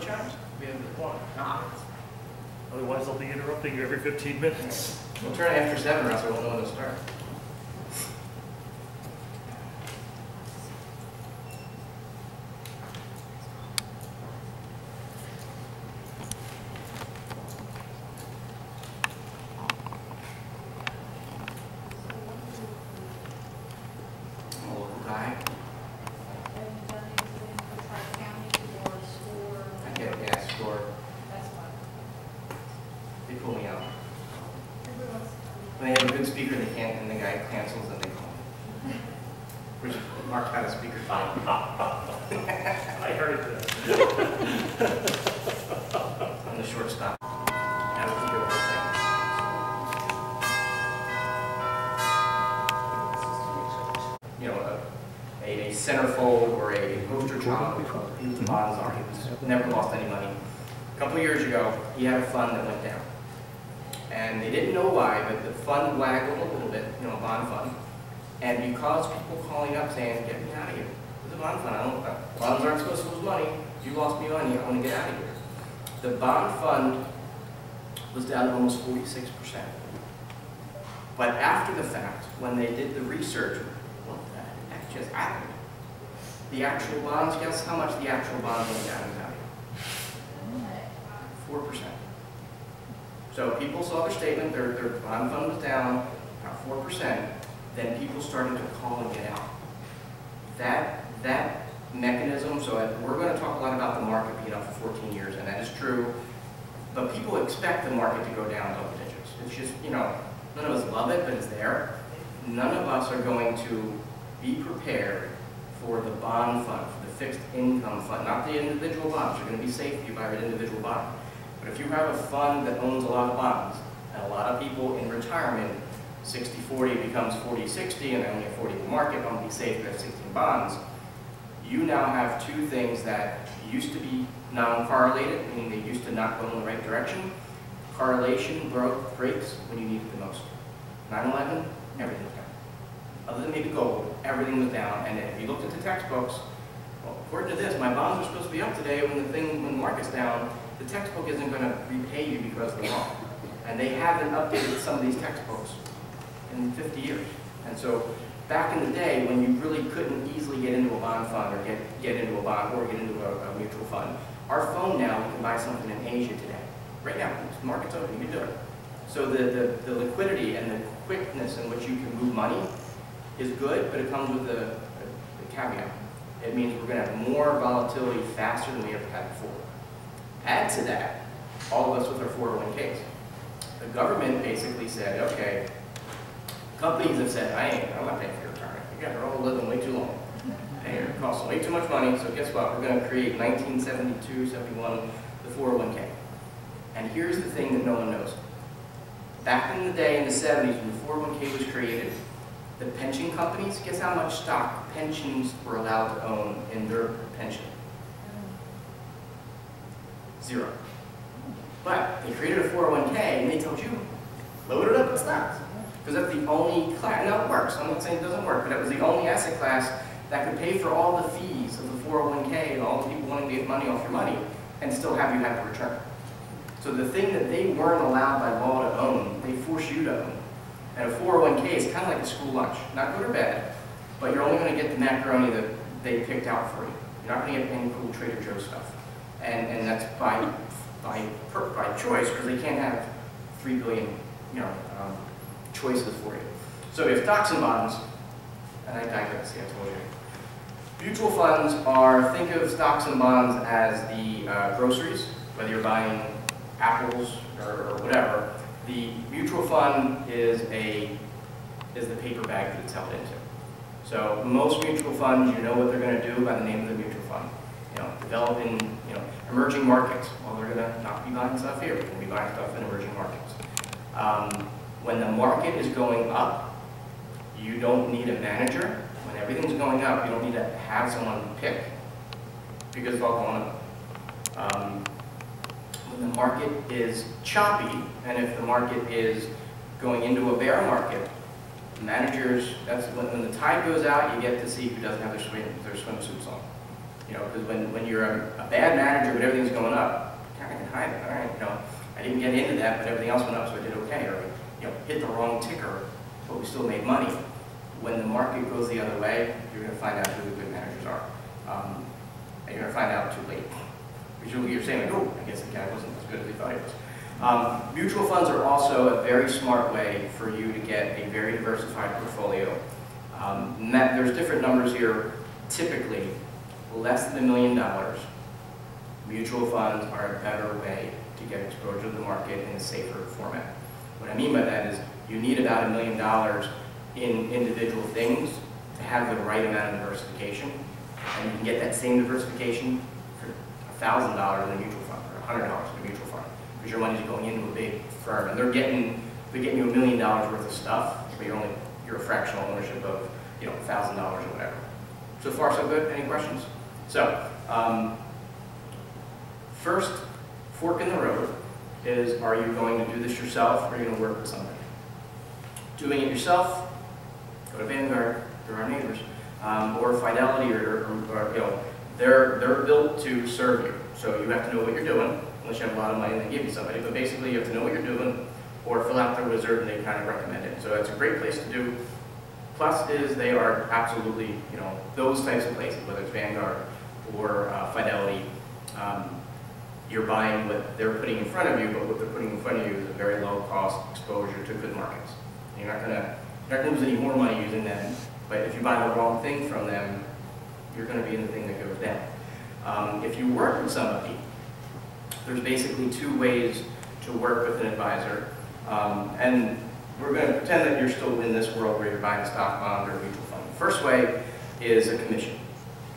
chimes? We have the one. Otherwise, I'll be interrupting you every 15 minutes. We'll turn it after 7 or else I won't know when to start. I'm a local guy. I get a gas score. They pull me out. When they have a good speaker, they can't, and the guy cancels, and they call me. Which Mark had a speaker fine. I heard that. I'm the shortstop. That was the good thing. You know, a centerfold or a poster child of bonds are. He's never lost any money. A couple years ago, he had a fund that went down. And they didn't know why, but the fund waggled a little bit, you know, a bond fund. And because people calling up saying, get me out of here. It's a bond fund. Bonds aren't supposed to lose money. You lost me money. I want to get out of here. The bond fund was down to almost 46%. But after the fact, when they did the research, what the heck just happened? The actual bonds, guess how much the actual bonds went down in value? 4%. So people saw their statement, their bond fund was down about 4%, then people started to call and get out. That mechanism, so we're going to talk a lot about the market being up for 14 years, and that is true, but people expect the market to go down double digits. It's just, you know, none of us love it, but it's there. None of us are going to be prepared for the bond fund, for the fixed income fund, not the individual bonds. You're going to be safe if you buy an individual bond. But if you have a fund that owns a lot of bonds, and a lot of people in retirement, 60-40 becomes 40-60, and they only have 40 in the market, I'm going to be safe, they have 16 bonds, you now have two things that used to be non-correlated, meaning they used to not go in the right direction. Correlation breaks when you need it the most. 9/11, everything was down. Other than maybe gold, everything was down, and if you looked at the textbooks, well, according to this, my bonds are supposed to be up today when the market's down. The textbook isn't going to repay you because they're wrong. And they haven't updated some of these textbooks in 50 years. And so back in the day when you really couldn't easily get into a bond fund or get into a bond or get into a mutual fund, our phone now, you can buy something in Asia today. Right now, the market's open, you can do it. So the liquidity and the quickness in which you can move money is good, but it comes with a caveat. It means we're going to have more volatility faster than we ever had before. Add to that, all of us with our 401ks. The government basically said, okay, companies have said, I'm not paying for your retirement. You guys are all living way too long. And it costs way too much money, so guess what? We're going to create 1972, 71, the 401k. And here's the thing that no one knows. Back in the day, in the 70s, when the 401k was created, the pension companies, guess how much stock pensions were allowed to own in their pension? 0. But they created a 401k and they told you, load it up with stocks. Because that's the only class, now it works, I'm not saying it doesn't work, but it was the only asset class that could pay for all the fees of the 401k and all the people wanting to get money off your money and still have you have the return. So the thing that they weren't allowed by law to own, they force you to own. And a 401k is kind of like a school lunch, not good or bad, but you're only going to get the macaroni that they picked out for you. You're not going to get any cool Trader Joe's stuff. And that's by choice, because they can't have 3 billion, choices for you. So we have stocks and bonds, and I digress, I told you. Mutual funds are, think of stocks and bonds as the groceries, whether you're buying apples or whatever. The mutual fund is the paper bag that it's held into. So most mutual funds, you know what they're going to do by the name of the mutual fund. Developing, emerging markets. Well, they're going to not be buying stuff here. They're going to be buying stuff in emerging markets. When the market is going up, you don't need a manager. When everything's going up, you don't need to have someone pick because it's all going up. When the market is choppy, and if the market is going into a bear market, managers, that's when the tide goes out, you get to see who doesn't have their swimsuits on. You know, because when you're a bad manager, but everything's going up, you kind of can hide it. All right, you know, I didn't get into that, but everything else went up, so I did okay. Or, you know, hit the wrong ticker, but we still made money. When the market goes the other way, you're going to find out who the good managers are. And you're going to find out too late. Because you're saying, like, oh, I guess the guy wasn't as good as he thought he was. Mutual funds are also a very smart way for you to get a very diversified portfolio. There's different numbers here. Typically, less than $1 million, mutual funds are a better way to get exposure to the market in a safer format. What I mean by that is you need about $1 million in individual things to have the right amount of diversification. And you can get that same diversification for $1,000 in a mutual fund or $100 in a mutual fund because your money's going into a big firm and they're getting you $1 million worth of stuff, but you're a fractional ownership of $1,000 or whatever. So far, so good. Any questions? So, first fork in the road is, are you going to do this yourself or are you going to work with somebody? Doing it yourself, go to Vanguard, they're our neighbors, or Fidelity, or they're built to serve you. So you have to know what you're doing, unless you have a lot of money and they give you somebody, but basically you have to know what you're doing, or fill out the wizard and they kind of recommend it. So it's a great place to do. Plus is they are absolutely, those types of places, whether it's Vanguard or Fidelity, you're buying what they're putting in front of you, but what they're putting in front of you is a very low cost exposure to good markets. You're not gonna lose any more money using them, but if you buy the wrong thing from them, you're gonna be in the thing that goes down. If you work with somebody, there's basically two ways to work with an advisor, and we're going to pretend that you're still in this world where you're buying a stock bond or a mutual fund. The first way is a commission.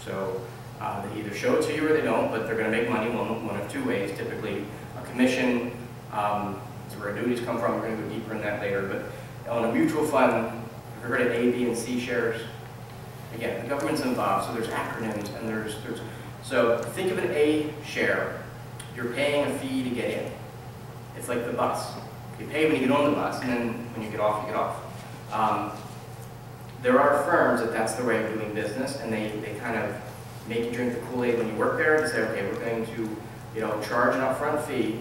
So they either show it to you or they don't, but they're going to make money one of two ways. Typically, a commission is where annuities come from. We're going to go deeper in that later. But on a mutual fund, have you heard of A, B, and C shares? Again, the government's involved, so there's acronyms and there's so think of an A share. You're paying a fee to get in. It's like the bus. You pay when you get on the bus, and then when you get off, you get off. There are firms that's the way of doing business, and they kind of make you drink the Kool-Aid when you work there. They say, okay, we're going to charge an upfront fee,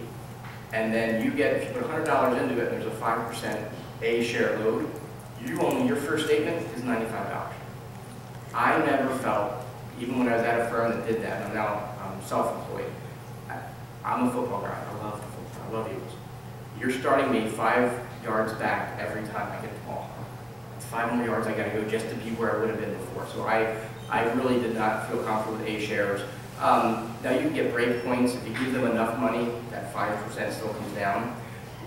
and then you get, if you put $100 into it, and there's a 5% A share load, your first statement is $95. I never felt, even when I was at a firm that did that, and I'm now self-employed, I'm a football guy. I love football. I love Eagles. You're starting me 5 yards back every time I get the ball. It's 5 more yards I got to go just to be where I would have been before. So I really did not feel comfortable with A shares. Now you can get break points if you give them enough money. That 5% still comes down.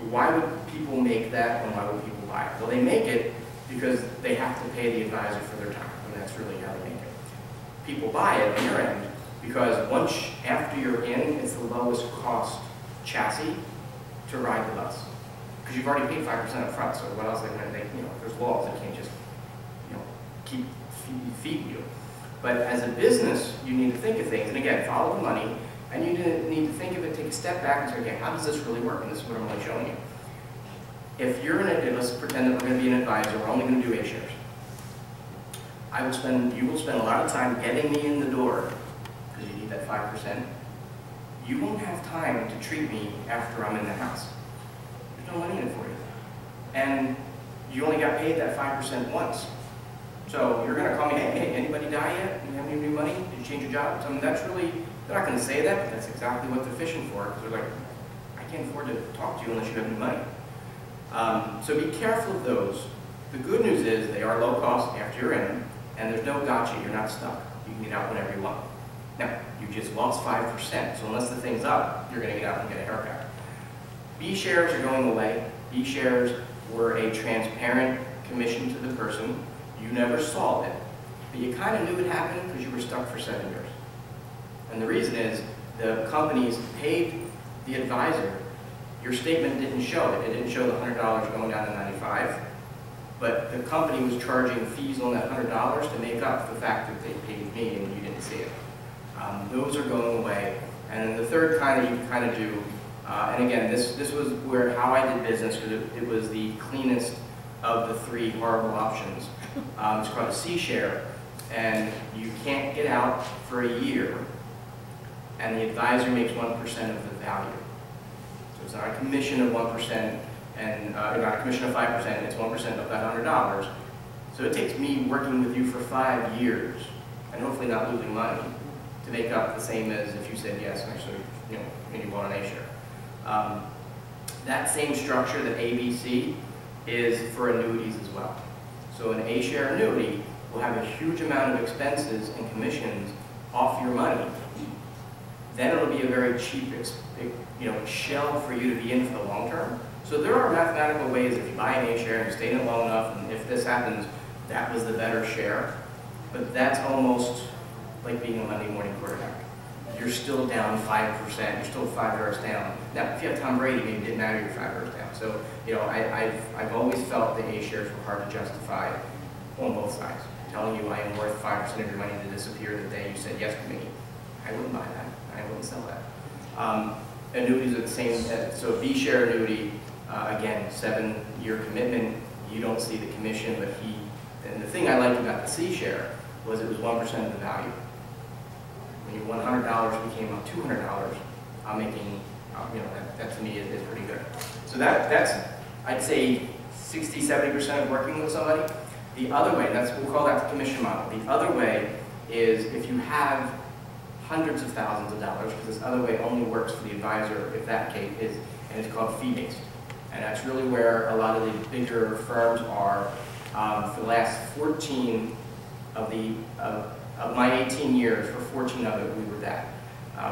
Why would people make that, and why would people buy it? Well, they make it because they have to pay the advisor for their time, and that's really how they make it. People buy it on your end because after you're in, it's the lowest cost chassis to ride the bus, because you've already paid 5% up front. So what else are they going to make? There's laws. They can't just keep feeding you. But as a business, you need to think of things, and again, follow the money, and you need to think of it, take a step back and say, okay, how does this really work? And this is what I'm really showing you. If you're let's pretend that we're going to be an advisor, we're only going to do A shares. You will spend a lot of time getting me in the door because you need that 5%. You won't have time to treat me after I'm in the house. There's no money in it for you. And you only got paid that 5% once. So you're going to call me, hey, anybody die yet? Do you have any new money? Did you change your job? So that's really, they're not going to say that, but that's exactly what they're fishing for. Because they're like, I can't afford to talk to you unless you have new money. So be careful of those. The good news is they are low cost after you're in, and there's no gotcha. You're not stuck. You can get out whenever you want. Now, you just lost 5%, so unless the thing's up, you're going to get out and get a haircut. B shares are going away. B shares were a transparent commission to the person. You never saw it, but you kind of knew it happened because you were stuck for 7 years. And the reason is the companies paid the advisor. Your statement didn't show it. It didn't show the $100 going down to $95, but the company was charging fees on that $100 to make up the fact that they paid me and you didn't see it. Those are going away. And then the third kind that you can kind of do, and again, this was how I did business, because it was the cleanest of the 3 horrible options. It's called a C share, and you can't get out for a year, and the advisor makes 1% of the value. So it's not a commission of 1%, and not a commission of 5%, it's 1% of that $100. So it takes me working with you for 5 years, and hopefully not losing money, to make up the same as if you said yes, and actually, when you bought an A share. That same structure, the ABC, is for annuities as well. So an A share annuity will have a huge amount of expenses and commissions off your money. Then it'll be a very cheap shell for you to be in for the long term. So there are mathematical ways, if you buy an A share and you stay in it long enough, and if this happens, that was the better share. But that's almost like being a Monday morning quarterback. You're still down 5%, you're still 5 yards down. Now, if you have Tom Brady, maybe it didn't matter, you're 5 yards down. So, I've always felt the A shares were hard to justify on both sides. Telling you I am worth 5% of your money to disappear the day you said yes to me, I wouldn't buy that, I wouldn't sell that. Annuities are the same, so B share annuity, again, 7-year commitment, you don't see the commission, but and the thing I liked about the C share was it was 1% of the value. When your $100 became $200, I'm making, that to me is pretty good. So that's, I'd say, 60–70% of working with somebody. The other way, we'll call that the commission model. The other way is if you have hundreds of thousands of dollars, because this other way only works for the advisor if that case is, and it's called fee-based. And that's really where a lot of the bigger firms are. For the last 14 of my 18 years, for 14 of it, we were that,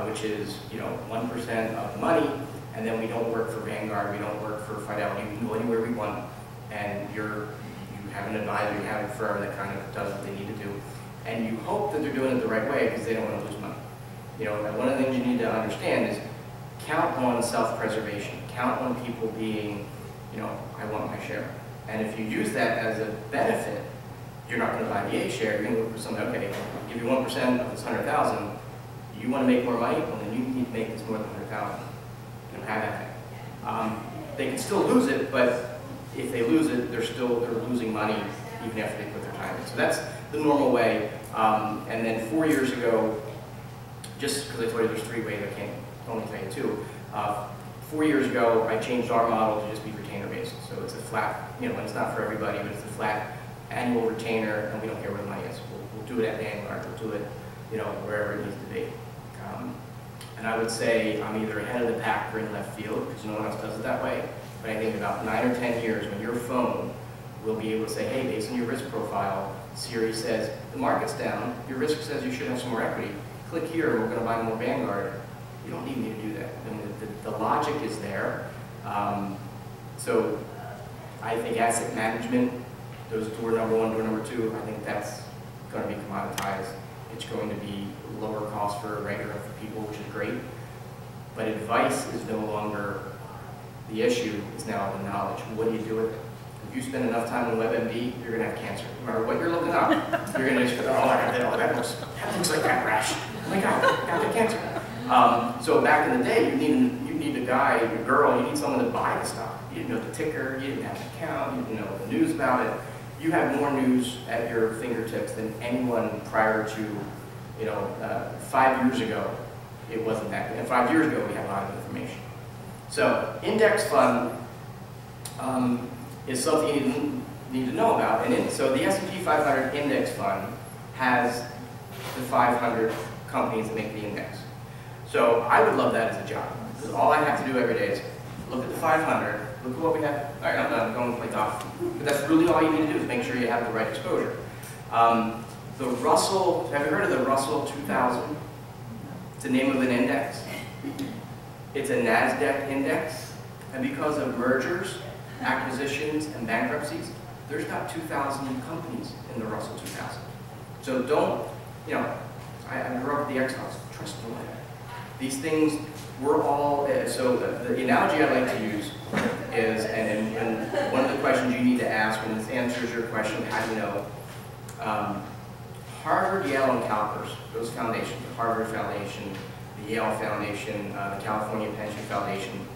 which is 1% of the money, and then we don't work for Vanguard, we don't work for Fidelity, we can go anywhere we want, and you have an advisor, you have a firm that kind of does what they need to do, and you hope that they're doing it the right way because they don't want to lose money. One of the things you need to understand is count on self-preservation, count on people being, I want my share. And if you use that as a benefit, you're not going to buy the A share, you're going to look for something, okay, I'll give you 1% of this 100,000, you want to make more money? Well, then you need to make this more than 100,000. You don't have that. They can still lose it, but if they lose it, they're losing money even after they quit their retirement. So that's the normal way. And then 4 years ago, just because I told you there's 3 ways, I can't only tell you 2. 4 years ago, I changed our model to just be retainer-based. So it's a flat, and it's not for everybody, but it's a flat annual retainer, and we don't care where the money is. We'll do it at Vanguard, we'll do it, wherever it needs to be. And I would say I'm either ahead of the pack or in left field, because no one else does it that way. But I think about 9 or 10 years, when your phone will be able to say, hey, based on your risk profile, Siri says, the market's down, your risk says you should have some more equity. Click here, we're going to buy more Vanguard. You don't need me to do that. I mean, the logic is there. So I think asset management, those door number 1, door number 2, I think that's going to be commoditized. It's going to be lower cost for regular people, which is great. But advice is no longer the issue, it's now the knowledge. What do you do with it? If you spend enough time on WebMD, you're going to have cancer. No matter what you're looking up, you're going to just go, oh, that looks like that rash. Oh my God, I got cancer. So back in the day, you need a guy, a girl, you need someone to buy the stock. You didn't know the ticker, you didn't have an account, you didn't know the news about it. You have more news at your fingertips than anyone prior to, 5 years ago. It wasn't that good. And 5 years ago, we had a lot of information. So index fund is something you need to know about. And so the S&P 500 index fund has the 500 companies that make the index. So I would love that as a job, because all I have to do every day is look at the 500, look at what we have. All right, I'm done, going to play golf. But that's really all you need to do is make sure you have the right exposure. The Russell, have you heard of the Russell 2000? It's the name of an index. It's a NASDAQ index, and because of mergers, acquisitions, and bankruptcies, there's about 2,000 companies in the Russell 2000. So don't, I grew up at the X-Files, trust no one. These things, we're all, so the analogy I like to use is, and one of the questions you need to ask when this answers your question, how do you know? Harvard, Yale, and CalPERS, those foundations, the Harvard Foundation, the Yale Foundation, the California Pension Foundation,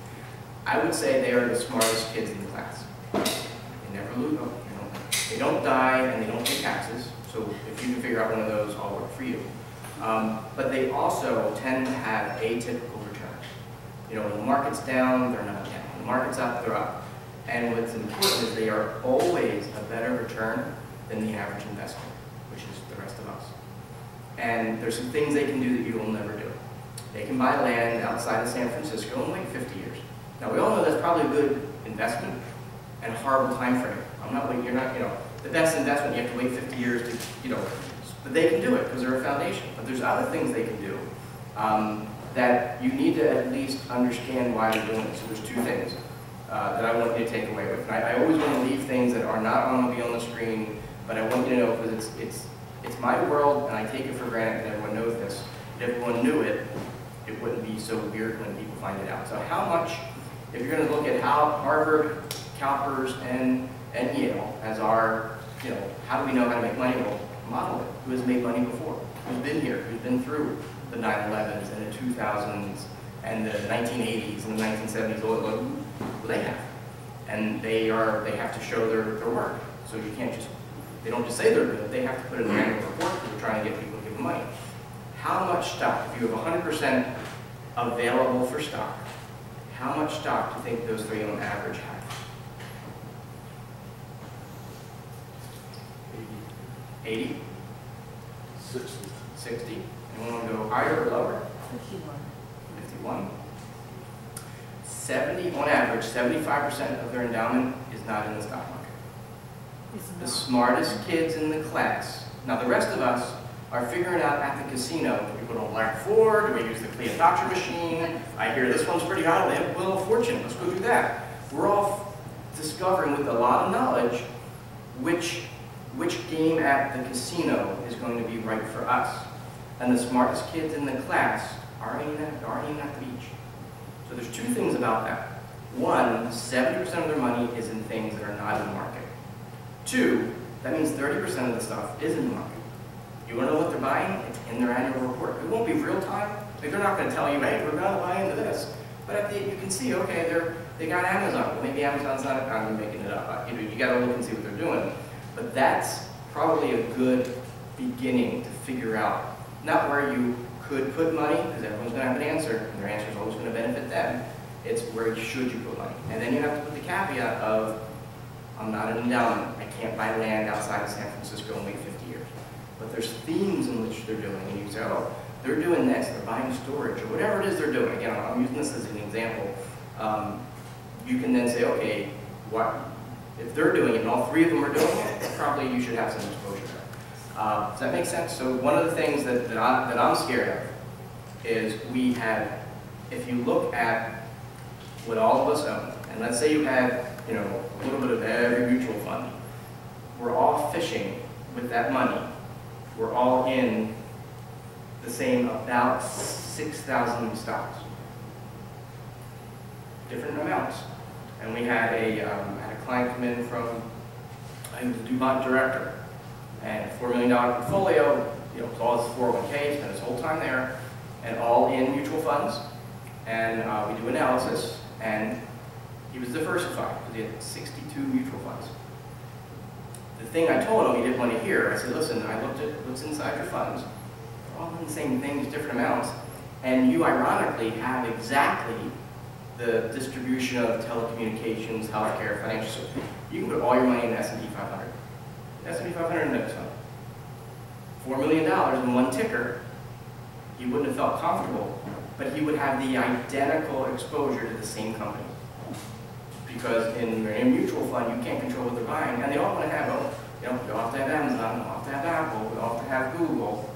I would say they are the smartest kids in the class. They never lose, they don't die and they don't pay taxes, so So if you can figure out one of those, I'll work for you. But they also tend to have atypical returns. You know, when the market's down, they're not down. When the market's up, they're up. And what's important is they are always a better return than the average investor, which is the rest of us. And there's some things they can do that you will never do. They can buy land outside of San Francisco and wait 50 years. Now, we all know that's probably a good investment and a horrible time frame. I'm not waiting, you're not, you know, the best investment, you have to wait 50 years to, you know, but they can do it because they're a foundation. But there's other things they can do that you need to at least understand why they're doing it. So there's two things that I want you to take away with. And I always want to leave things that are not on the screen, but I want you to know because it's my world and I take it for granted that everyone knows this. If everyone knew it, it wouldn't be so weird when people find it out. So how much, if you're going to look at how Harvard, CalPERS, and Yale as our, you know, how do we know how to make money? Well, model it. Who has made money before? Who's been here? Who's been through the 9/11s and the 2000s and the 1980s and the 1970s? Well, they have. And they have to show their work. So you can't just, they don't just say they're good, they have to put in an annual report because they're trying to get people to give them money. How much stock, if you have 100% available for stock, how much stock do you think those three on average have? 80? 60. 60? Anyone want to go higher or lower? 51. 51? 70, on average, 75% of their endowment is not in the stock market. The smartest kids in the class. Now the rest of us are figuring out at the casino, do we put on Black 4, do we use the Cleopatra machine? I hear this one's pretty hot, they have Wheel of Fortune, let's go do that. We're all discovering with a lot of knowledge which game at the casino is going to be right for us. And the smartest kids in the class aren't even at the beach. So there's two things about that. One, 70% of their money is in things that are not in the market. Two, that means 30% of the stuff is in the market. You want to know what they're buying? It's in their annual report. It won't be real time. Like they're not going to tell you, hey, we're going to buy into this. But you can see, okay, they got Amazon. Well, maybe Amazon's not, I'm making it up. You got to look and see what they're doing. But that's probably a good beginning to figure out, not where you could put money, because everyone's going to have an answer, and their answer is always going to benefit them. It's where should you put money. And then you have to put the caveat of, I'm not an endowment. I can't buy land outside of San Francisco and wait 50 years. But there's themes in which they're doing, and you say, oh, they're doing this, they're buying storage, or whatever it is they're doing. Again, I'm using this as an example. You can then say, okay, if they're doing it and all three of them are doing it, probably you should have some exposure there. Does that make sense? So one of the things that I'm scared of is we have, if you look at what all of us own, and let's say you had, you know, a little bit of every mutual fund, we're all fishing with that money. We're all in the same about 6,000 stocks, different amounts. And we had a client come in from, I think it was a DuPont director, and a $4 million portfolio, you know, it was all his 401k, spent his whole time there, and all in mutual funds. And we do analysis, and he was diversified, because he had 62 mutual funds. The thing I told him he didn't want to hear, I said, listen, I looked at what's inside your funds. They're all in the same things, different amounts, and you ironically have exactly the distribution of telecommunications, healthcare, financial services. You can put all your money in the S&P 500. The S&P 500 index fund. $4 million in one ticker, he wouldn't have felt comfortable, but he would have the identical exposure to the same company. Because in a mutual fund, you can't control what they're buying, and they all want to have, you know, they'll have to have Amazon, they'll have to have Apple, they'll have to have Google,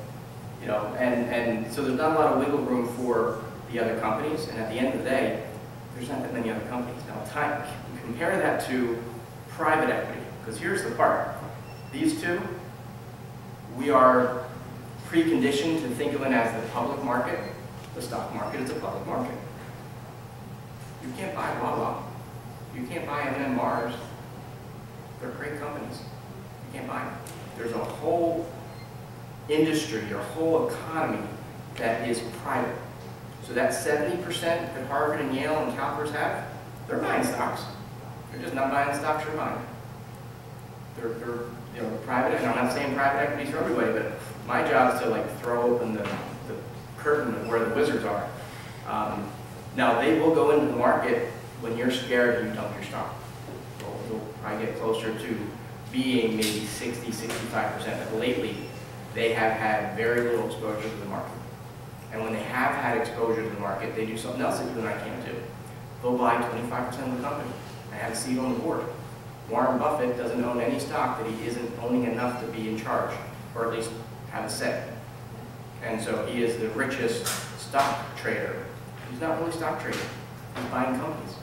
you know, and so there's not a lot of wiggle room for the other companies, and at the end of the day, there's not that many other companies. Now, compare that to private equity, because here's the part. These two, we are preconditioned to think of it as the public market. The stock market is a public market. You can't buy Wawa. You can't buy M&M Mars. They're great companies. You can't buy them. There's a whole industry, a whole economy that is private. So that 70% that Harvard and Yale and CalPERS have, they're buying stocks. They're just not buying the stocks you're buying. They're you know, private, and I'm not saying private equity is for everybody, but my job is to like throw open the curtain of where the wizards are. Now they will go into the market when you're scared and you dump your stock. You'll probably get closer to being maybe 60, 65%, but lately they have had very little exposure to the market. And when they have had exposure to the market, they do something else that you and I can't do. They'll buy 25% of the company and have a seat on the board. Warren Buffett doesn't own any stock that he isn't owning enough to be in charge, or at least have a say. And so he is the richest stock trader. He's not really stock trading. He's buying companies.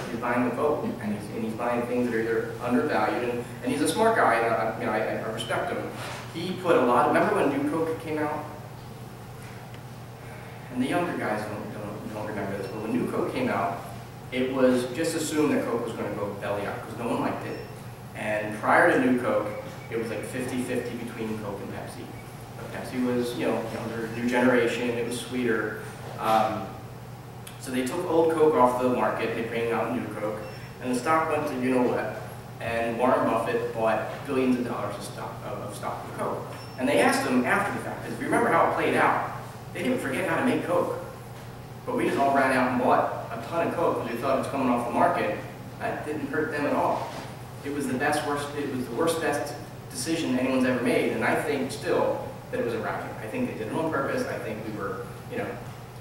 He's buying the vote, and he's buying things that are either undervalued, and he's a smart guy, and I respect him. He put a lot, remember when New Coke came out? And the younger guys don't remember this, but when New Coke came out, it was just assumed that Coke was going to go belly up, because no one liked it. And prior to New Coke, it was like 50-50 between Coke and Pepsi. But Pepsi was, you know, younger, new generation, it was sweeter. So they took old Coke off the market, they bring out new Coke, and the stock went to you know what, and Warren Buffett bought billions of dollars of stock of Coke. And they asked him after the fact, because if you remember how it played out, they didn't forget how to make Coke. But we just all ran out and bought a ton of Coke because we thought it was coming off the market. That didn't hurt them at all. It was the best decision anyone's ever made, and I think still that it was a racket. I think they did it on purpose. I think we were, you know,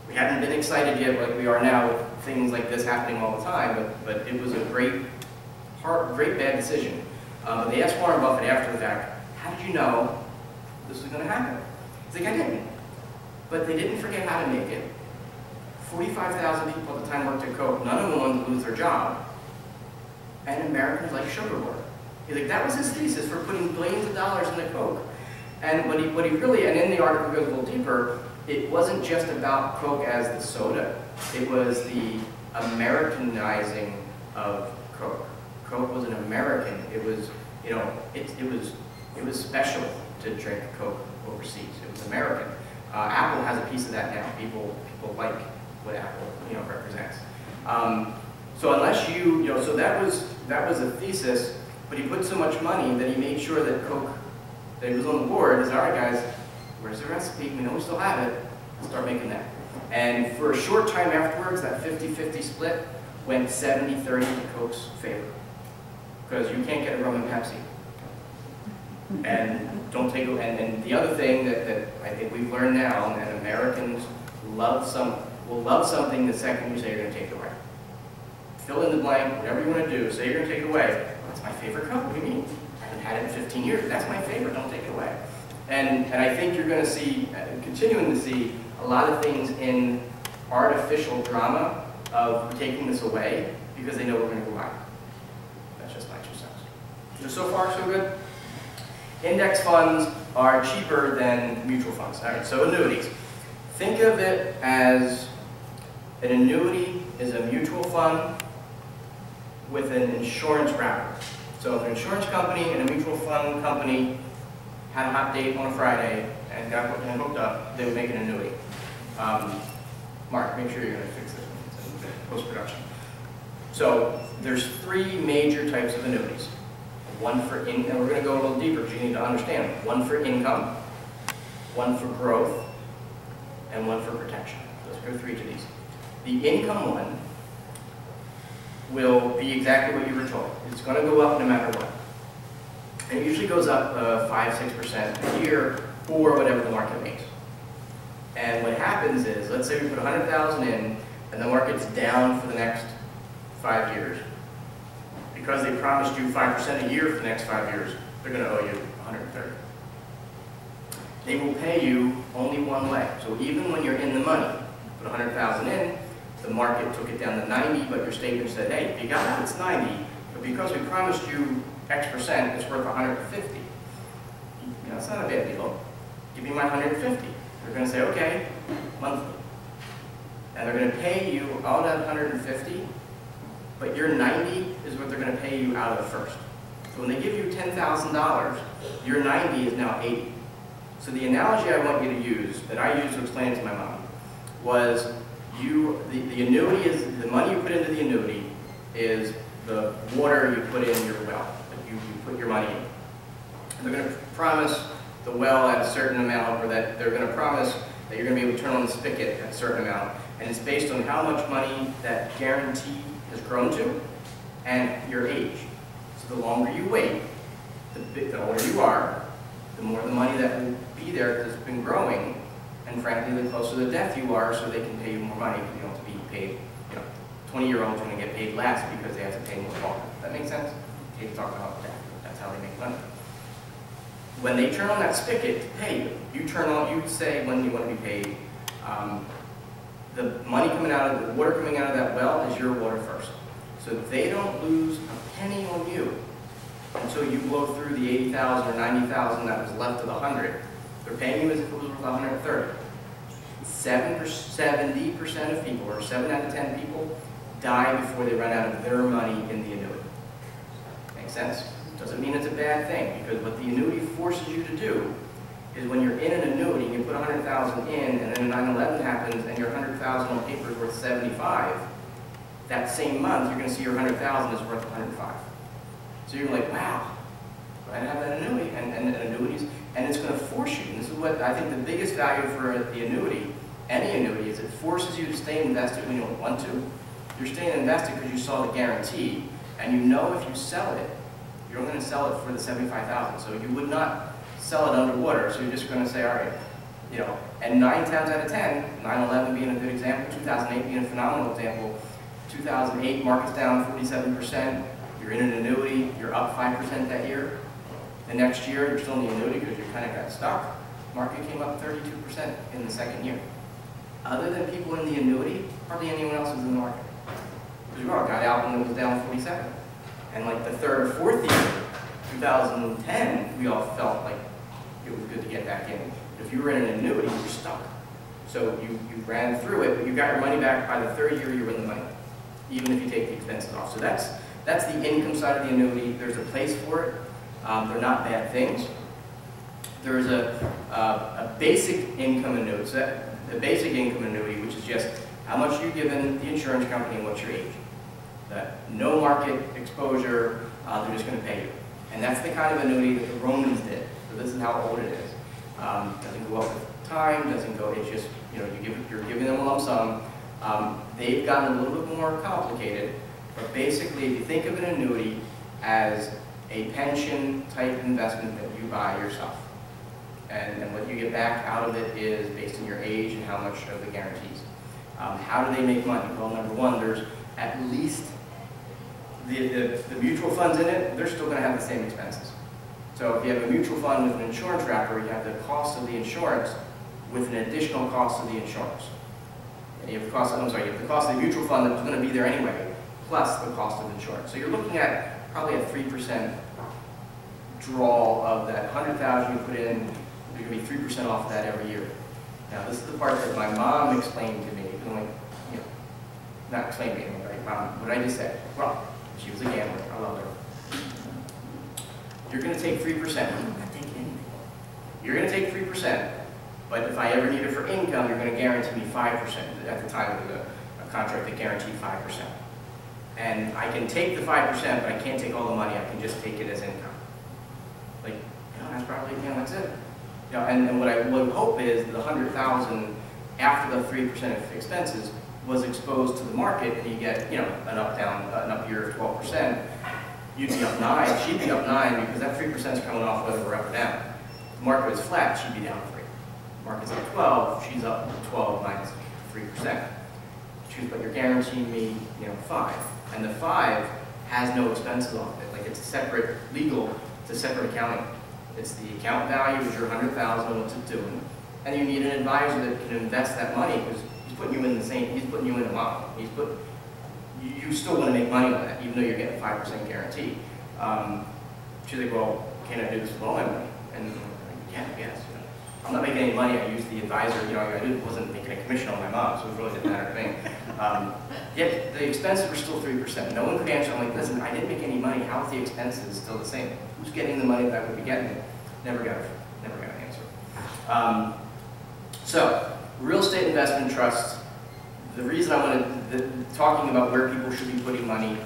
we hadn't been excited yet like we are now with things like this happening all the time, but it was a great bad decision. But they asked Warren Buffett after the fact, how did you know this was going to happen? He's like, I didn't. But they didn't forget how to make it. 45,000 people at the time worked at Coke. None of them wanted to lose their job. And Americans like sugar water. He's like, that was his thesis for putting billions of dollars into Coke. And what he really, and in the article goes a little deeper, it wasn't just about Coke as the soda. It was the Americanizing of Coke. Coke was an American. It was, you know, it was special to drink Coke overseas. It was American. Apple has a piece of that now. People like what Apple, you know, represents. So unless you know, so that was a thesis, but he put so much money that he made sure that Coke, that he was on the board. He said, all right, guys, where's the recipe? We know we still have it. Let's start making that. And for a short time afterwards, that 50-50 split went 70-30 to Coke's favor, because you can't get a rum and Pepsi. And don't take and the other thing that I think we've learned now, and Americans will love something the second you say you're going to take it away. Fill in the blank, whatever you want to do, say you're going to take it away. Well, that's my favorite Coke. What do you mean? I haven't had it in 15 years. That's my favorite. Don't take it away. And I think you're going to see, continuing to see, a lot of things in artificial drama of taking this away because they know we're going to go buy it. That's just my 2 cents. So far, so good. Index funds are cheaper than mutual funds. All right, so annuities. Think of it as an annuity is a mutual fund with an insurance wrapper. So if an insurance company and a mutual fund company had a hot date on a Friday and got hooked up, they would make an annuity. Mark, make sure you're going to fix this one. It's post-production. So there's 3 major types of annuities. One for income, and we're going to go a little deeper because you need to understand. One for income, one for growth, and one for protection. Let's go through each of these. The income one will be exactly what you were told. It's going to go up no matter what. And it usually goes up 5-6% a year or whatever the market makes. And what happens is, let's say we put $100,000 in and the market's down for the next 5 years. Because they promised you 5% a year for the next 5 years, they're going to owe you $130. They will pay you only one way. So even when you're in the money, put $100,000 in, the market took it down to 90, but your statement said, hey, if you got it, it's 90, but because we promised you X%, it's worth 150. You know, it's not a bad deal. Give me my 150. They're going to say, okay, monthly. And they're going to pay you all that 150, but your 90 is what they're going to pay you out of the first. So when they give you $10,000, your 90 is now 80. So the analogy I want you to use, that I used to explain it to my mom, was the annuity is, the money you put into the annuity is the water you put in your well, that you put your money in. They're going to promise the well at a certain amount, or that they're going to promise that you're going to be able to turn on the spigot at a certain amount. And it's based on how much money that guarantee has grown to and your age. So the longer you wait, the older you are, the more the money that will be there because it's been growing, and frankly, the closer to death you are, so they can pay you more money. You don't have to be paid, 20-year-olds are going to get paid less because they have to pay more longer. Does that make sense? You talk about death. That's how they make money. When they turn on that spigot to pay you, you say when you want to be paid. The money coming out of the water coming out of that well is your water first. So they don't lose a penny on you until you blow through the 80,000 or 90,000 that was left of the 100. They're paying you as if it was worth 130. 70% of people, or 7 out of 10 people, die before they run out of their money in the annuity. Make sense? Doesn't mean it's a bad thing, because what the annuity forces you to do is when you're in an annuity, you put 100,000 in, and then 9/11 happens, and your 100,000 on paper is worth 75. That same month, you're going to see your 100,000 is worth 105. So you're like, wow, I have that annuity, and annuities, and it's going to force you. And this is what I think the biggest value for the annuity, any annuity, is it forces you to stay invested when you don't want to. You're staying invested because you saw the guarantee, and you know if you sell it, you're going to sell it for the 75,000. So you would not sell it underwater. So you're just going to say, all right, and 9 times out of 10, 9/11 being a good example, 2008 being a phenomenal example. 2008 market's down 47%. You're in an annuity. You're up 5% that year. The next year, you're still in the annuity because you kind of got stuck. Market came up 32% in the second year. Other than people in the annuity, hardly anyone else was in the market. Because we all got out when it was down 47. And like the third or fourth year, 2010, we all felt like it was good to get back in. But if you were in an annuity, you were stuck. So you ran through it, but you got your money back by the third year you were in the money, even if you take the expenses off. So that's the income side of the annuity. There's a place for it. They're not bad things. There's a basic income annuity. So the basic income annuity, which is just how much you're giving the insurance company and what's your age. That no market exposure, they're just going to pay you. And that's the kind of annuity that the Romans did. So this is how old it is. Doesn't go up with time, doesn't go, it's just, you're giving them a lump sum. They've gotten a little bit more complicated, but basically if you think of an annuity as a pension type investment that you buy yourself. And what you get back out of it is based on your age and how much of the guarantees. How do they make money? Well, number one, there's at least the mutual funds in it, they're still going to have the same expenses. So if you have a mutual fund with an insurance wrapper, you have the cost of the insurance with an additional cost of the insurance. And you have the cost of, you have the cost of the mutual fund that's going to be there anyway, plus the cost of insurance. So you're looking at probably a 3% draw of that 100,000 you put in. You're going to be 3% off of that every year. Now this is the part that my mom explained to me. Not explained to me, right? Mom, what I just said. Well, she was a gambler. I loved her. You're going to take 3%. I'm not taking anything. You're going to take 3%, but if I ever need it for income, you're going to guarantee me 5%. At the time, it was a contract that guaranteed 5%. And I can take the 5%, but I can't take all the money. I can just take it as income. Like, that's probably, that's it. And what I would hope is the 100,000 after the 3% of expenses was exposed to the market, and you get, an up year of 12%. You'd be up 9, she'd be up 9 because that 3% is coming off whether we're up or down. If the market was flat, she'd be down 3. The market's up 12, she's up 12 minus 3%. But you're guaranteeing me, 5. And the 5 has no expenses off it. Like it's a separate legal, it's a separate accounting. It's the account value is your 100,000, what's it doing? And you need an advisor that can invest that money because he's putting you in he's putting you in a model. You still want to make money on that, even though you're getting 5% guarantee. She's like, well, can I do this with all my money? And yeah, yes. I'm not making any money. I used the advisor. I wasn't making a commission on my mom, so it really didn't matter to me. Yet the expenses were still 3%. No one could answer. I'm like, listen, I didn't make any money. How is the expenses still the same? Who's getting the money that I would be getting? Never got an answer. So, real estate investment trusts. The reason I wanted talking about where people should be putting money.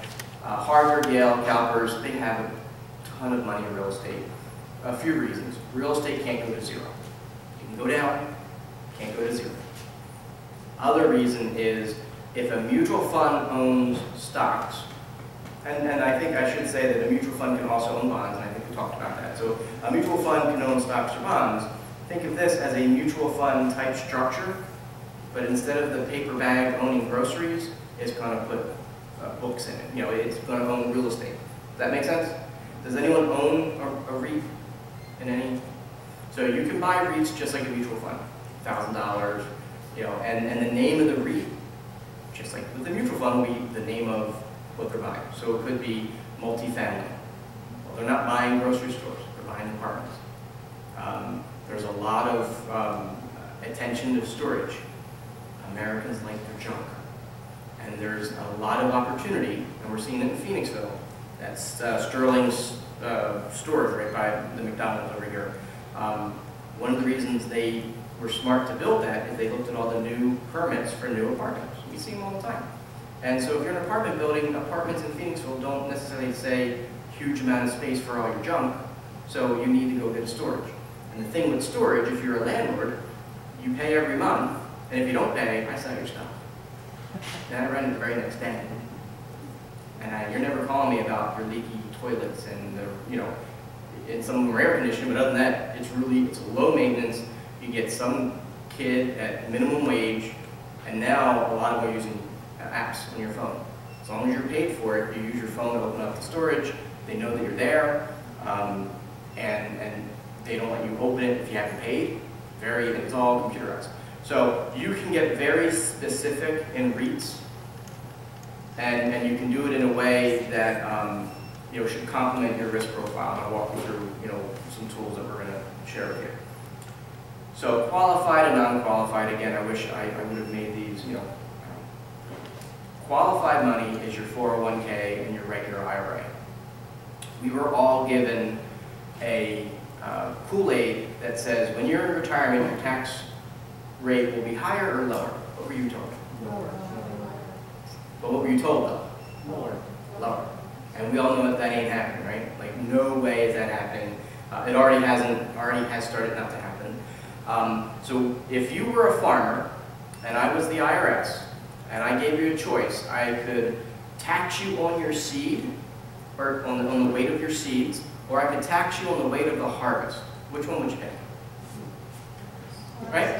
Harvard, Yale, CalPERS, they have a ton of money in real estate. a few reasons. Real estate can't go to zero. It can go down, can't go to zero. Other reason is if a mutual fund owns stocks, and I think I should say that a mutual fund can also own bonds, and I think we talked about that. So a mutual fund can own stocks or bonds. Think of this as a mutual fund type structure, but instead of the paper bag owning groceries, it's going to put books in it. You know, it's going to own real estate. Does that make sense? Does anyone own a REIT in any? So you can buy REITs just like a mutual fund, $1,000, you know, and the name of the REIT, just like with the mutual fund, will be the name of what they're buying. So it could be multifamily. Well, they're not buying grocery stores, they're buying apartments. There's a lot of attention to storage. Americans like their junk. And there's a lot of opportunity, and we're seeing it in Phoenixville. That's Sterling's storage right by the McDonald's over here. One of the reasons they were smart to build that is they looked at all the new permits for new apartments. We see them all the time. And so if you're in an apartment building, apartments in Phoenixville don't necessarily say huge amount of space for all your junk, so you need to go get storage. And the thing with storage, if you're a landlord, you pay every month, and if you don't pay, I sell your stuff. And I rent it the very next day. And you're never calling me about your leaky toilets and the, you know, and some of them are air conditioned, but other than that, it's a low maintenance. You get some kid at minimum wage, and now a lot of them are using apps on your phone. As long as you're paid for it, you use your phone to open up the storage. They know that you're there, and they don't let you open it if you haven't paid. It's all computerized. So you can get very specific in REITs, and you can do it in a way that you know, should complement your risk profile. I'll walk you through, you know, some tools that we're going to share with you. So qualified and non-qualified, again, I wish I would have made these, you know. Qualified money is your 401k and your regular IRA. We were all given a Kool-Aid that says when you're in retirement, your tax rate will be higher or lower. What were you told? Lower. But what were you told though? Lower. Lower. And we all know that ain't happening, right? Like no way is that happening. It already has started not to happen. So if you were a farmer and I was the IRS and I gave you a choice, I could tax you on your seed or on the weight of your seeds, or I could tax you on the weight of the harvest. Which one would you pick? Right?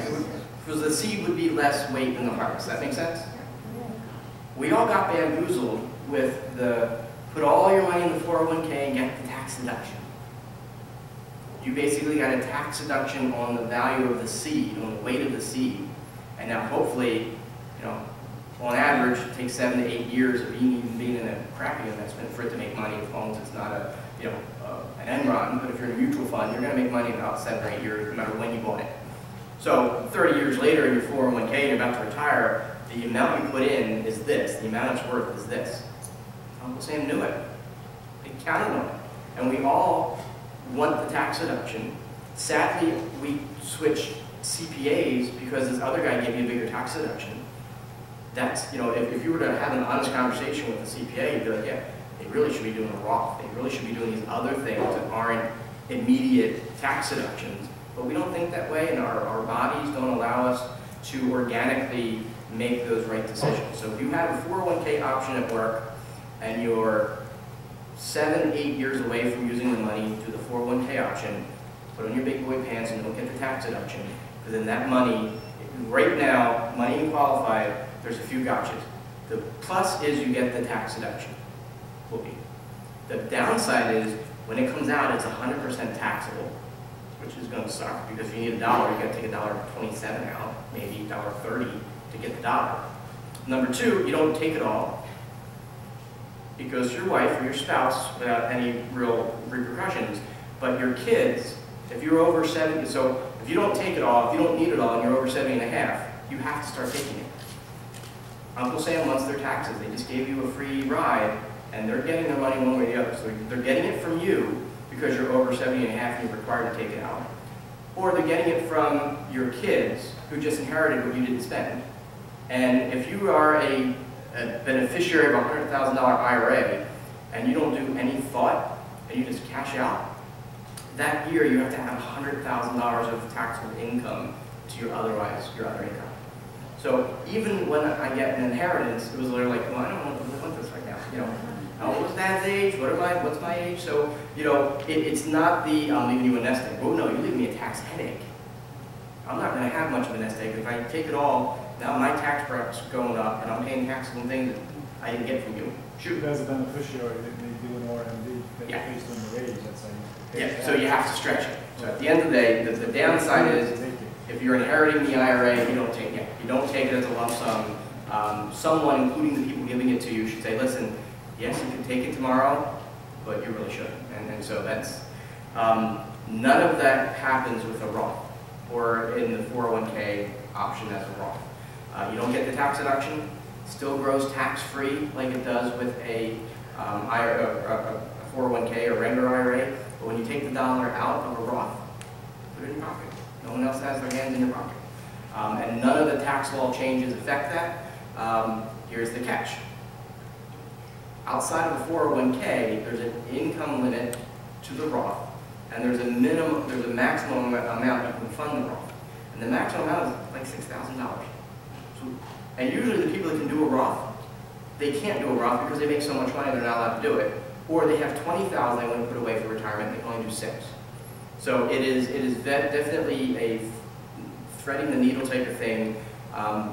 Because the seed would be less weight than the harvest. That makes sense? We all got bamboozled with the put all your money in the 401k and get the tax deduction. You basically got a tax deduction on the value of the seed, on the weight of the seed. And now hopefully, you know, on average, it takes 7 to 8 years of even being in a crappy investment for it to make money, as long as it's not a, you know, an end run. But if you're in a mutual fund, you're going to make money in about 7 or 8 years, no matter when you bought it. So 30 years later, in your 401k, you're about to retire, the amount you put in is this. The amount it's worth is this. Uncle Sam knew it. They counted on it. And we all want the tax deduction. Sadly, we switched CPAs because this other guy gave you a bigger tax deduction. That's, you know, if you were to have an honest conversation with a CPA, you'd be like, yeah, they really should be doing a Roth. They really should be doing these other things that aren't immediate tax deductions. But we don't think that way, and our bodies don't allow us to organically make those right decisions. So if you have a 401k option at work and you're 7, 8 years away from using the money to the 401k option, put on your big boy pants and don't get the tax deduction, because then that money, right now, money and qualified, there's a few gotchas. The plus is you get the tax deduction. The downside is when it comes out, it's 100% taxable, which is going to suck because if you need $1, you got to take $1.27 out, maybe $1.30 to get the dollar. Number two, you don't take it all because your wife or your spouse, without any real repercussions, but your kids, if you're over 70, so if you don't take it all, if you don't need it all and you're over 70 and a half, you have to start taking it. Uncle Sam wants their taxes. They just gave you a free ride and they're getting their money one way or the other. So they're getting it from you because you're over 70 and a half and you're required to take it out. Or they're getting it from your kids who just inherited what you didn't spend. And if you are a beneficiary of a $100,000 IRA and you don't do any thought and you just cash out, that year you have to have $100,000 of taxable income to your other income. So even when I get an inheritance, it was literally like, well, I don't want this right now. You know, how old is Dad's age? What's my age? So, you know, it's not the I'm leaving you a nest egg. Oh no, you leave me a tax headache. I'm not going to have much of a nest egg. If I take it all, now my tax bracket's going up, and I'm paying taxes on things that I didn't get from you. Shoot. As a beneficiary, they do an RMD Yeah. based on the wage, that's how you. Yeah, so you have to stretch it. So at the end of the day, the downside is, if you're inheriting the IRA, you don't take it. You don't take it as a lump sum. Someone, including the people giving it to you, should say, listen, yes, you can take it tomorrow, but you really shouldn't. And so that's, none of that happens with a Roth or in the 401k option as a Roth. You don't get the tax deduction, still grows tax-free like it does with a 401k or regular IRA, but when you take the dollar out of a Roth, put it in your pocket. No one else has their hands in your pocket. And none of the tax law changes affect that. Here's the catch. Outside of the 401k, there's an income limit to the Roth, and there's a maximum amount you can fund the Roth. And the maximum amount is like $6,000. So, and usually the people that can do a Roth, they can't do a Roth because they make so much money they're not allowed to do it. Or they have $20,000 they want to put away for retirement, they can only do 6. So it is definitely a threading the needle type of thing.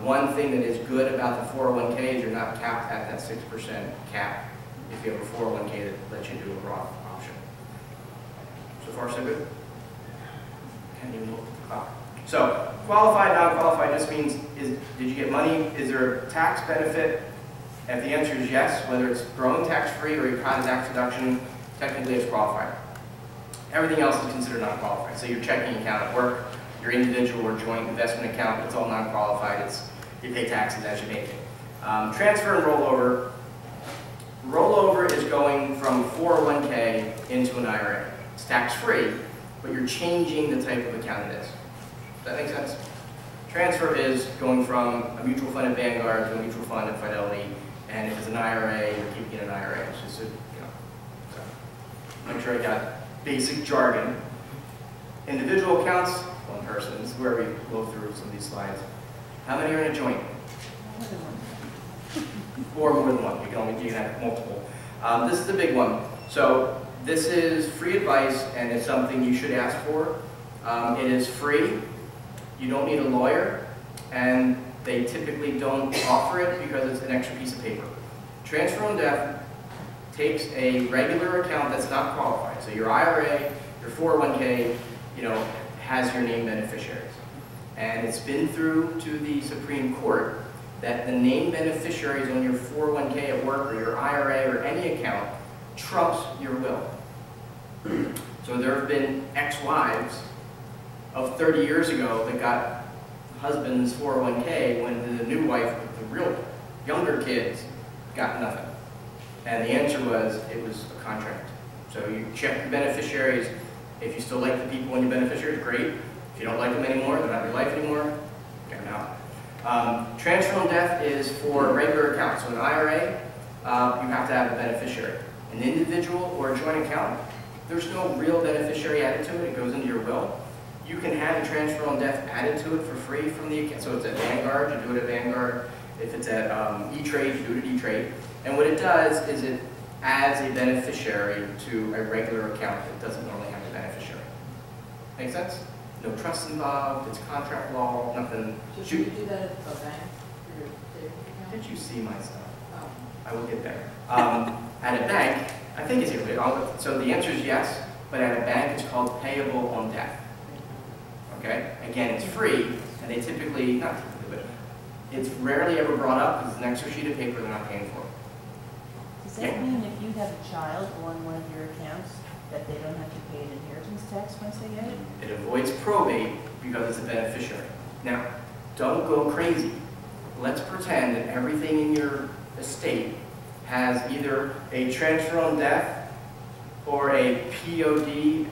One thing that is good about the 401k is you're not capped at that 6% cap if you have a 401k that lets you do a Roth option. So far, so good? Can't even look at the clock. So qualified, non-qualified just means, did you get money? Is there a tax benefit? If the answer is yes, whether it's growing tax-free or you caught a tax deduction, technically it's qualified. Everything else is considered non-qualified. So your checking account at work, your individual or joint investment account, it's all non-qualified. You pay taxes as you make it. Transfer and rollover. Rollover is going from 401k into an IRA. It's tax-free, but you're changing the type of account it is. Does that make sense? Transfer is going from a mutual fund at Vanguard to a mutual fund at Fidelity, and if it's an IRA, you're keeping it an IRA. It's just so make sure I got basic jargon. Individual accounts, one person. This is where we go through some of these slides. How many are in a joint? Or more than one. You can have multiple. This is the big one. So this is free advice, and it's something you should ask for. It is free. You don't need a lawyer, and they typically don't offer it because it's an extra piece of paper. Transfer on death takes a regular account that's not qualified. So your IRA, your 401k, has your named beneficiaries. And it's been through to the Supreme Court that the named beneficiaries on your 401k at work or your IRA or any account trumps your will. So there have been ex-wives of 30 years ago that got husband's 401k when the new wife, the real younger kids, got nothing. And the answer was, it was a contract. So you check the beneficiaries. If you still like the people in your beneficiaries, great. If you don't like them anymore, they're not in your life anymore, get them out. Transfer on death is for regular accounts. So an IRA, you have to have a beneficiary. An individual or a joint account, there's no real beneficiary added to it. It goes into your will. You can have a transfer on death added to it for free from the account. So it's at Vanguard, you do it at Vanguard. If it's at E-Trade, you do it at E-Trade. And what it does is it adds a beneficiary to a regular account that doesn't normally have a beneficiary. Make sense? No trust involved, it's contract law, nothing. So should you do that at a bank? Did you see my stuff? Oh. I will get there. At a bank, I think it's here. So the answer is yes, but at a bank it's called payable on death. Okay? Again, it's free, and they typically, not typically, but it's rarely ever brought up because it's an extra sheet of paper they're not paying for. Does that mean if you have a child on one of your accounts, that they don't have to pay an inheritance tax once they get it? It avoids probate because it's a beneficiary. Now, don't go crazy. Let's pretend that everything in your estate has either a transfer on death or a POD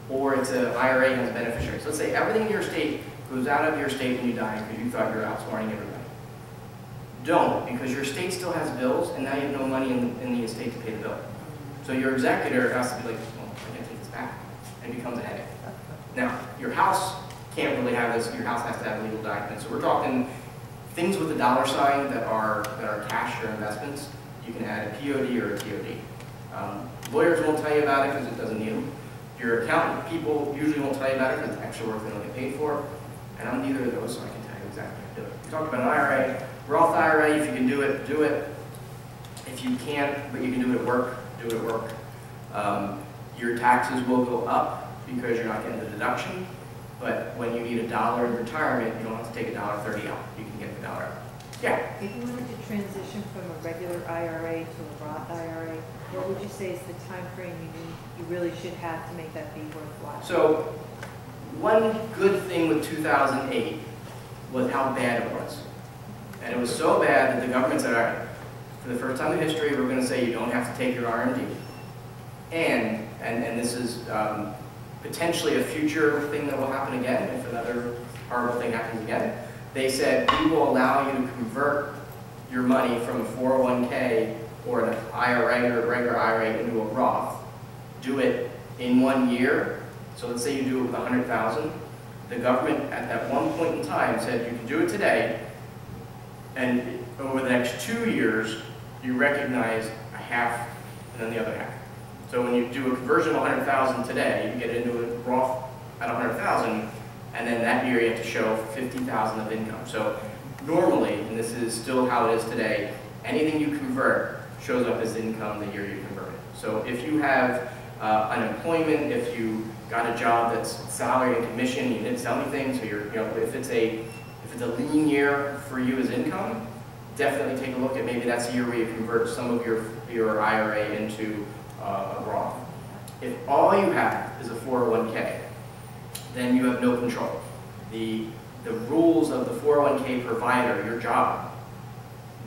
or it's an IRA and has a beneficiary. So let's say everything in your estate goes out of your estate when you die because you thought you were outsmarting everybody. Don't, because your estate still has bills and now you have no money in the estate to pay the bill. So your executor has to be like, well, I can't take this back. and it becomes a headache. Now, your house can't really have this, your house has to have legal documents. So we're talking things with a dollar sign that are cash or investments. You can add a POD or a TOD. Lawyers won't tell you about it because it doesn't need them. Your accountant people usually won't tell you about it because it's extra work they don't get paid for. And I'm neither of those, so I can tell you exactly how to do it. We talked about an IRA, Roth IRA, if you can do it, do it. If you can't, but you can do it at work, do it at work. Your taxes will go up because you're not getting the deduction. But when you need $1 in retirement, you don't have to take $1.30 out. You can get the dollar out. Yeah. If you wanted to transition from a regular IRA to a Roth IRA, what would you say is the time frame you really should have to make that be worthwhile? So one good thing with 2008 was how bad it was. And it was so bad that the government said, all right, for the first time in history, we're going to say you don't have to take your RMD. And this is potentially a future thing that will happen again if another horrible thing happens again. They said we will allow you to convert your money from a 401k or an IRA or a regular IRA into a Roth. Do it in 1 year. So let's say you do it with $100,000. The government at that one point in time said you can do it today, and over the next 2 years, you recognize a half and then the other half. So when you do a conversion of $100,000 today, you get into a Roth at $100,000, and then that year you have to show $50,000 of income. So normally, and this is still how it is today, anything you convert shows up as income the year you convert it. So if you have unemployment, if you got a job that's salary and commission, you didn't sell anything, so if it's a lean year for you as income, definitely take a look at maybe that's the year where you convert some of your IRA into a Roth. If all you have is a 401k, then you have no control. The rules of the 401k provider, your job,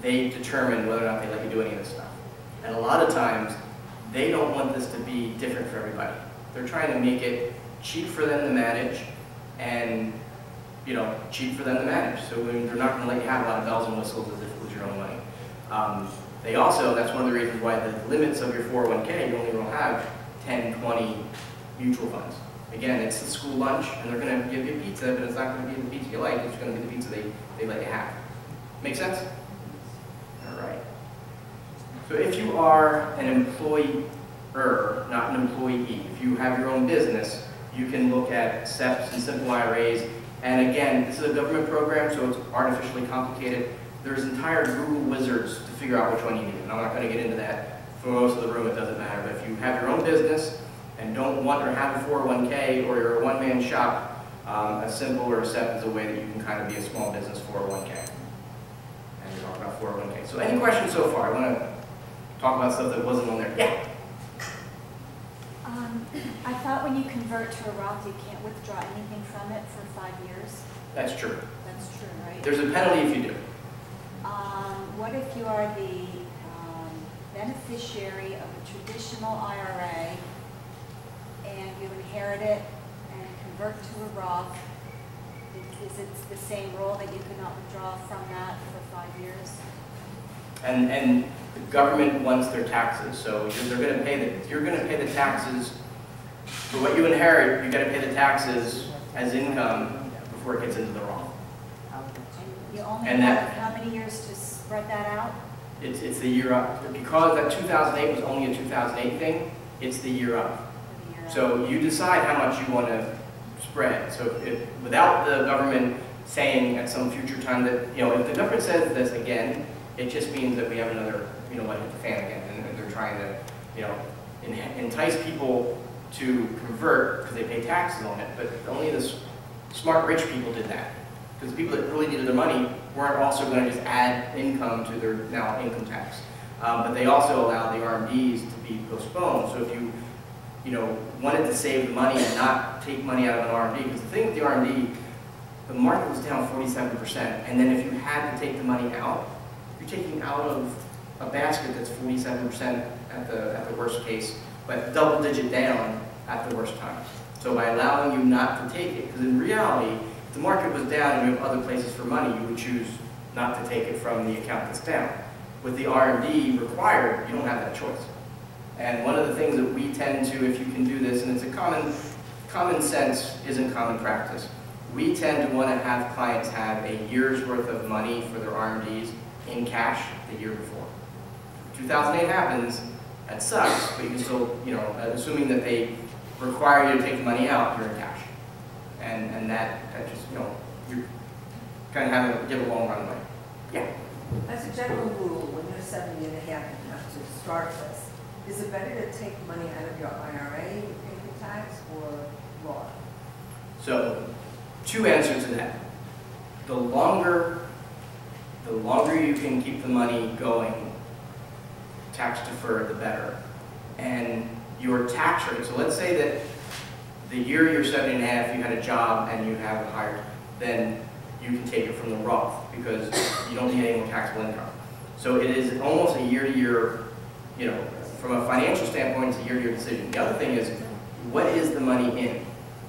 they determine whether or not they let you do any of this stuff. And a lot of times, they don't want this to be different for everybody. They're trying to make it cheap for them to manage and cheap for them to manage. So they're not going to let you have a lot of bells and whistles as if it was your own money. They also, that's one of the reasons why the limits of your 401k, you only will have 10, 20 mutual funds. Again, it's the school lunch, and they're going to give you pizza, but it's not going to be the pizza you like, it's going to be the pizza they let you have. Make sense? All right. So if you are an employer, not an employee, if you have your own business, you can look at SEPs and simple IRAs. And again, this is a government program, so it's artificially complicated. There's entire Google wizards to figure out which one you need. And I'm not going to get into that. For most of the room, it doesn't matter. But if you have your own business and don't want or have a 401k, or you're a one-man shop, a simple or a SEP is a way that you can kind of be a small business 401k. And we talk about 401k. So any questions so far? I want to talk about stuff that wasn't on there. Yeah? I thought when you convert to a Roth, you can't withdraw anything from it for 5 years. That's true. That's true, right? There's a penalty if you do. What if you are the beneficiary of a traditional IRA and you inherit it and convert to a Roth? Is it the same rule that you could not withdraw from that for 5 years? And the government wants their taxes, so you're going to pay the taxes for what you inherit. You got to pay the taxes as income before it gets into the Roth. And you only And have how many years to spread that out? It's the year up. Because that 2008 was only a 2008 thing, it's the year up. So you decide how much you want to spread. So without the government saying at some future time that, if the government says this again, it just means that we have another, let hit the fan again, and they're trying to, entice people to convert because they pay taxes on it. But only the smart rich people did that, because the people that really needed their money weren't also going to just add income to their now income tax. But they also allowed the RMDs to be postponed. So if you, wanted to save the money and not take money out of an RMD, because the thing with the RMD, the market was down 47%, and then if you had to take the money out, you're taking out of a basket that's 47% at the worst case, but double-digit down at the worst time. So by allowing you not to take it, because in reality, if the market was down and you have other places for money, you would choose not to take it from the account that's down. With the RMD required, you don't have that choice. And one of the things that we tend to, if you can do this, and it's a common common sense isn't common practice. We tend to want to have clients have a year's worth of money for their RMDs in cash the year before. 2008 happens, that sucks, but you can still, you know, assuming that they require you to take the money out, you're in cash. And that just, you know, you're kind of give a long runway. Yeah. As a general rule, when you're 70 and a half and you have to start this, is it better to take money out of your IRA and pay the tax or Roth? So, two answers to that. The longer you can keep the money going, tax deferred, the better. And your tax rate, so let's say that the year you're 70 and a half, you had a job and you have a higher, then you can take it from the Roth because you don't need any more taxable income. So it is almost a year-to-year, you know, from a financial standpoint, it's a year-to-year decision. The other thing is, what is the money in?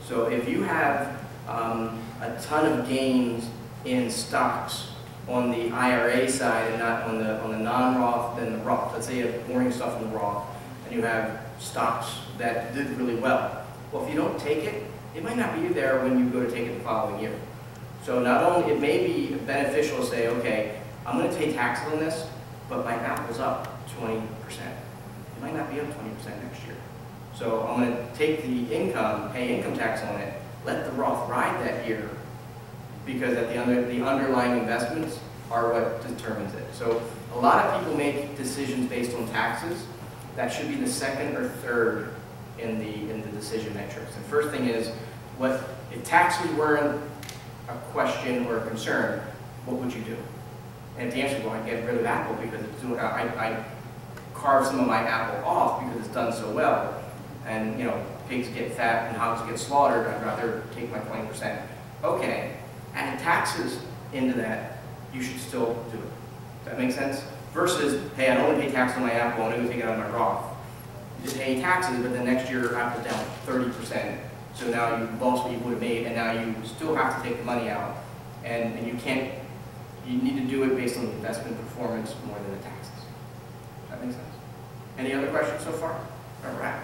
So if you have a ton of gains in stocks on the IRA side and not on the non-Roth, then the Roth. Let's say you have boring stuff in the Roth and you have stocks that did really well. Well, if you don't take it, it might not be there when you go to take it the following year. So not only, it may be beneficial to say, okay, I'm going to pay taxes on this, but my Apple's up 20%. It might not be up 20% next year. So I'm going to take the income, pay income tax on it, let the Roth ride that year, because at the underlying investments are what determines it. So a lot of people make decisions based on taxes. That should be the second or third in the decision matrix. The first thing is, what if taxes weren't a question or a concern, what would you do? And if the answer is, well, I'd get rid of Apple because it's doing, I carve some of my Apple off because it's done so well. And, you know, pigs get fat and hogs get slaughtered, I'd rather take my 20%. Okay, add taxes into that, you should still do it. Does that make sense? Versus, hey, I don't only pay taxes on my Apple, I'm going to take it out of my Roth. You didn't pay any taxes, but then next year Apple's down 30%. So now you lost what you would have made, and now you still have to take the money out. And you can't, you need to do it based on the investment performance more than the taxes. Does that make sense? Any other questions so far? All right.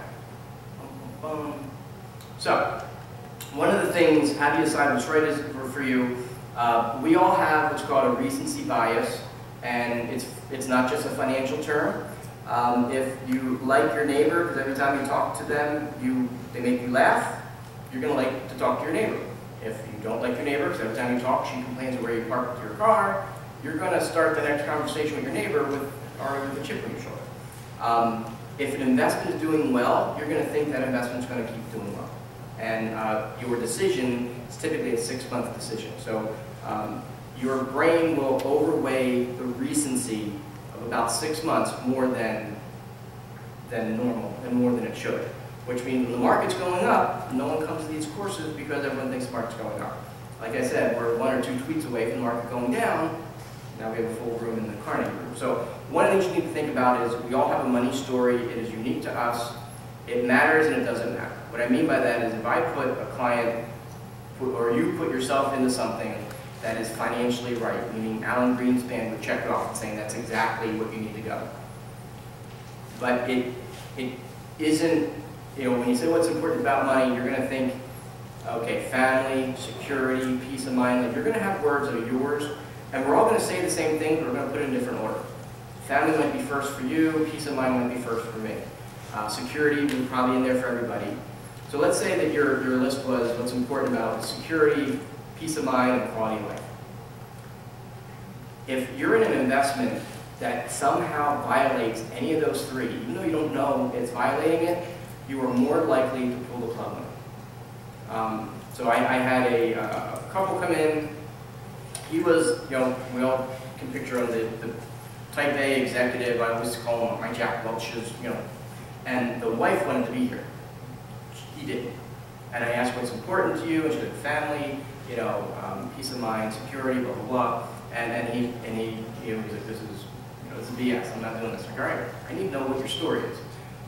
So, one of the things, how do you decide what's right is for you? We all have what's called a recency bias, and it's not just a financial term. If you like your neighbor, because every time you talk to them, they make you laugh, you're going to like to talk to your neighbor. If you don't like your neighbor, because every time you talk, she complains of where you parked your car, you're going to start the next conversation with your neighbor with a chip on your shoulder. If an investment is doing well, you're going to think that investment is going to keep doing well. And your decision is typically a 6-month decision. So your brain will overweigh the recency of about 6 months more than normal and more than it should. Which means when the market's going up, no one comes to these courses because everyone thinks the market's going up. Like I said, we're 1 or 2 tweets away from the market going down. Now we have a full room in the Carnegie room. So one of the things you need to think about is we all have a money story. It is unique to us. It matters and it doesn't matter. What I mean by that is if I put a client, or you put yourself into something that is financially right, meaning Alan Greenspan would check it off and saying that's exactly what you need to go. But it isn't, you know, when you say what's important about money, you're going to think, okay, family, security, peace of mind. Like you're going to have words that are yours, and we're all going to say the same thing, but we're going to put it in different order. Family might be first for you, peace of mind might be first for me. Security is probably in there for everybody. So let's say that your list was what's important about security, peace of mind, and quality of life. If you're in an investment that somehow violates any of those three, even though you don't know it's violating it, you are more likely to pull the plug on it. So I had a couple come in. He was, you know, we all can picture him, the type A executive. I always call him my Jack Welch's, you know. And the wife wanted to be here. He didn't. And I asked what's important to you, and she said family, you know, peace of mind, security, blah blah blah. And he was like, this is BS. I'm not doing this. Like, all right, I need to know what your story is.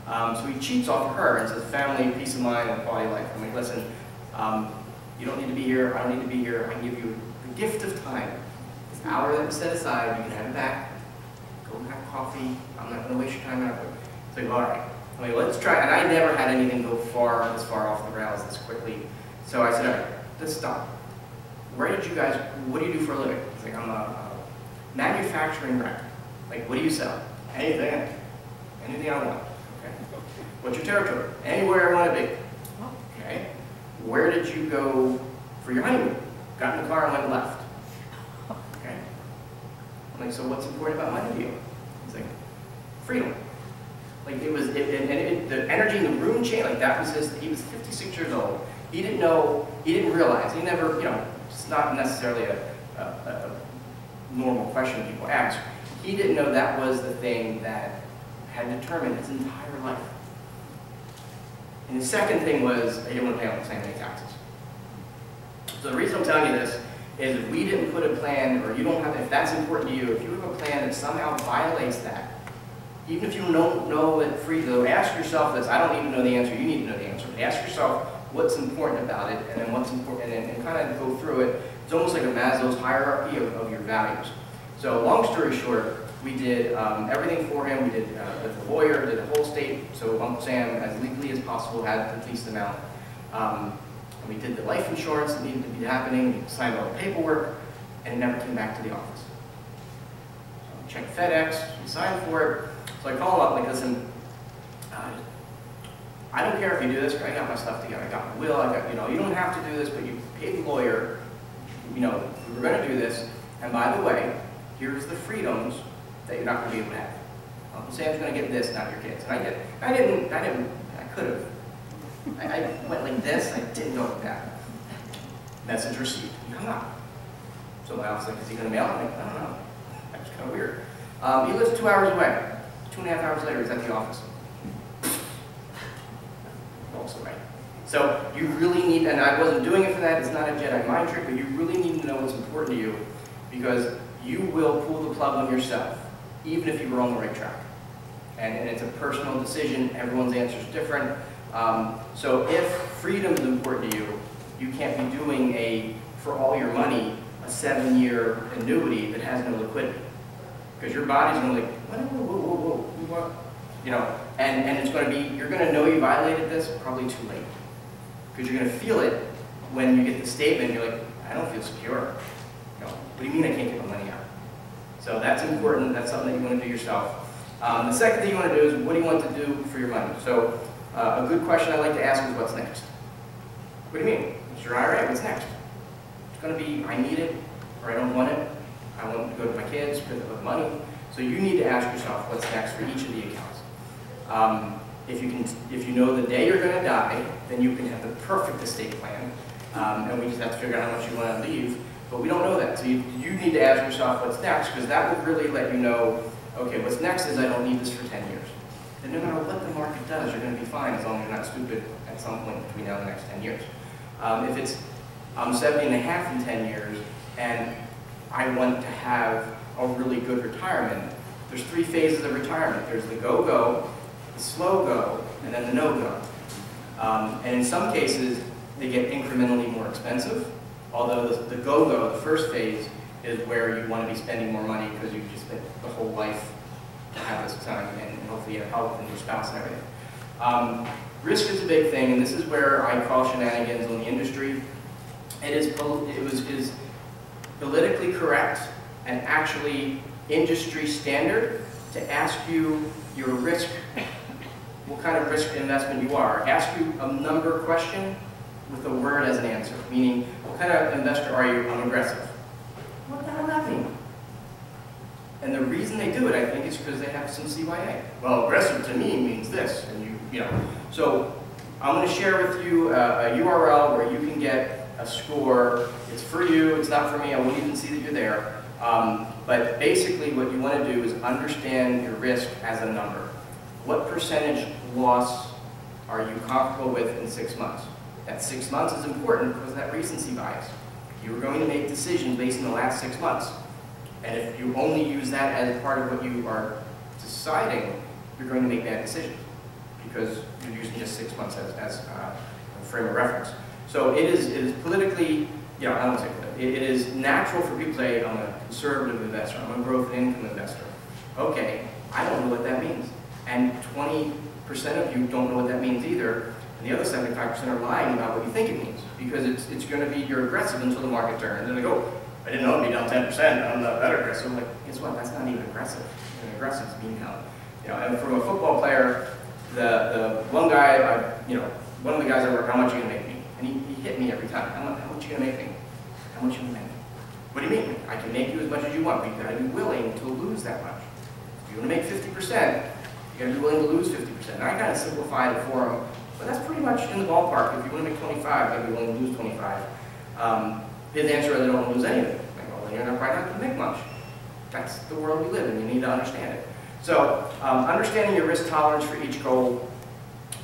So he cheats off of her and says family, peace of mind, and quality of life. I'm like, listen, you don't need to be here. I don't need to be here. I can give you the gift of time. This hour that we set aside, you can have it back. Go have coffee. I'm not going to waste your time out. It's like, all right. I mean, let's try, and I never had anything go this far off the rails this quickly. So I said, all right, let's stop. Where did you guys, what do you do for a living? He's like, I'm a manufacturing rep. Like, what do you sell? Anything. Anything I want. Okay. What's your territory? Anywhere I want to be. Okay. Where did you go for your honeymoon? Got in the car and went left. Okay. I'm like, so what's important about money to you? He's like, freedom. Like it was, the energy in the room changed. Like that was his. He was 56 years old. He didn't know. He didn't realize. He never. You know, it's not necessarily a normal question people ask. He didn't know that was the thing that had determined his entire life. And the second thing was he didn't want to pay so many taxes. So the reason I'm telling you this is if we didn't put a plan, or you don't have, if that's important to you, if you have a plan that somehow violates that, even if you don't know it free, though, ask yourself this. I don't need to know the answer. You need to know the answer. But ask yourself what's important about it, and then what's important, and kind of go through it. It's almost like a Maslow's hierarchy of your values. So long story short, we did everything for him. We did with the lawyer, did the whole state. So Uncle Sam, as legally as possible, had the least amount. And we did the life insurance that needed to be happening. We signed all the paperwork, and it never came back to the office. So we checked FedEx. We signed for it. So I call him up like, listen, I don't care if you do this, I got my stuff together. I got my will, I got, you know, you don't have to do this, but you paid the lawyer, you know, we're going to do this. And by the way, here's the freedoms that you're not going to be able to have. Uncle Sam's going to get this, not your kids. And I could have. I went like this, I didn't go like that. Message received. He hung up. So my office was like, is he going to mail it? I'm like, I don't know. That's kind of weird. He lives 2 hours away. 2.5 hours later, he's at the office. Also right. So you really need, and I wasn't doing it for that, it's not a Jedi mind trick, but you really need to know what's important to you, because you will pull the plug on yourself, even if you were on the right track. And it's a personal decision, everyone's answer is different. So if freedom is important to you, you can't be doing for all your money, a 7-year annuity that has no liquidity. Because your body's going to be like, whoa, you know, and it's going to be, you're going to know you violated this probably too late. Because you're going to feel it when you get the statement, you're like, I don't feel secure. You know, what do you mean I can't get my money out? So that's important, that's something that you want to do yourself. The second thing you want to do is, what do you want to do for your money? So a good question I like to ask is, what's next? What do you mean? It's your IRA, what's next? It's going to be, I need it, or I don't want it. I want to go to my kids because of money. So you need to ask yourself what's next for each of the accounts. If you know the day you're going to die, then you can have the perfect estate plan. And we just have to figure out how much you want to leave. But we don't know that. So you need to ask yourself what's next, because that will really let you know, okay, what's next is I don't need this for 10 years. And no matter what the market does, you're going to be fine as long as you're not stupid at some point between now and the next 10 years. If it's, I'm 70 and a half in 10 years, and I want to have a really good retirement, there's 3 phases of retirement. There's the go-go, the slow-go, and then the no-go. And in some cases, they get incrementally more expensive, although the go-go, the first phase, is where you want to be spending more money because you've just spent the whole life to have this time, and hopefully you have health and your spouse and everything. Risk is a big thing, and this is where I call shenanigans on the industry. It is politically correct and actually industry standard to ask you your risk, what kind of risk investment you are. Ask you a number question with a word as an answer, meaning, what kind of investor are you? I'm aggressive. What the hell does that mean? And the reason they do it, I think, is because they have some CYA. Well, aggressive to me means this, and you know. So I'm going to share with you a URL where you can get a score. It's for you, it's not for me, I won't even see that you're there. But basically what you want to do is understand your risk as a number. What percentage loss are you comfortable with in 6 months? That 6 months is important because of that recency bias. You are going to make decisions based on the last 6 months. And if you only use that as part of what you are deciding, you're going to make bad decisions because you're using just 6 months as a frame of reference. So it is politically, you know, I don't say it is natural for people to say, I'm a conservative investor, I'm a growth and income investor. Okay, I don't know what that means. and 20% of you don't know what that means either, and the other 75% are lying about what you think it means, because it's going to be you're aggressive until the market turns, and they go, I didn't know it'd be down 10%, I'm not that aggressive. I'm like, guess what, that's not even aggressive. Aggressive is being down. And from a football player, the one guy, one of the guys I work, how much are you going to make me? And he hit me every time. How much are you going to make me? How much are you going to make me? What do you mean? I can make you as much as you want, but you got to be willing to lose that much. If you want to make 50%, you got to be willing to lose 50%. And I kind of simplified it for him, but that's pretty much in the ballpark. If you want to make 25, you got to be willing to lose 25. His answer is I don't want to lose any of it. Like, well, then you're probably not going to make much. That's the world we live in. You need to understand it. So, understanding your risk tolerance for each goal.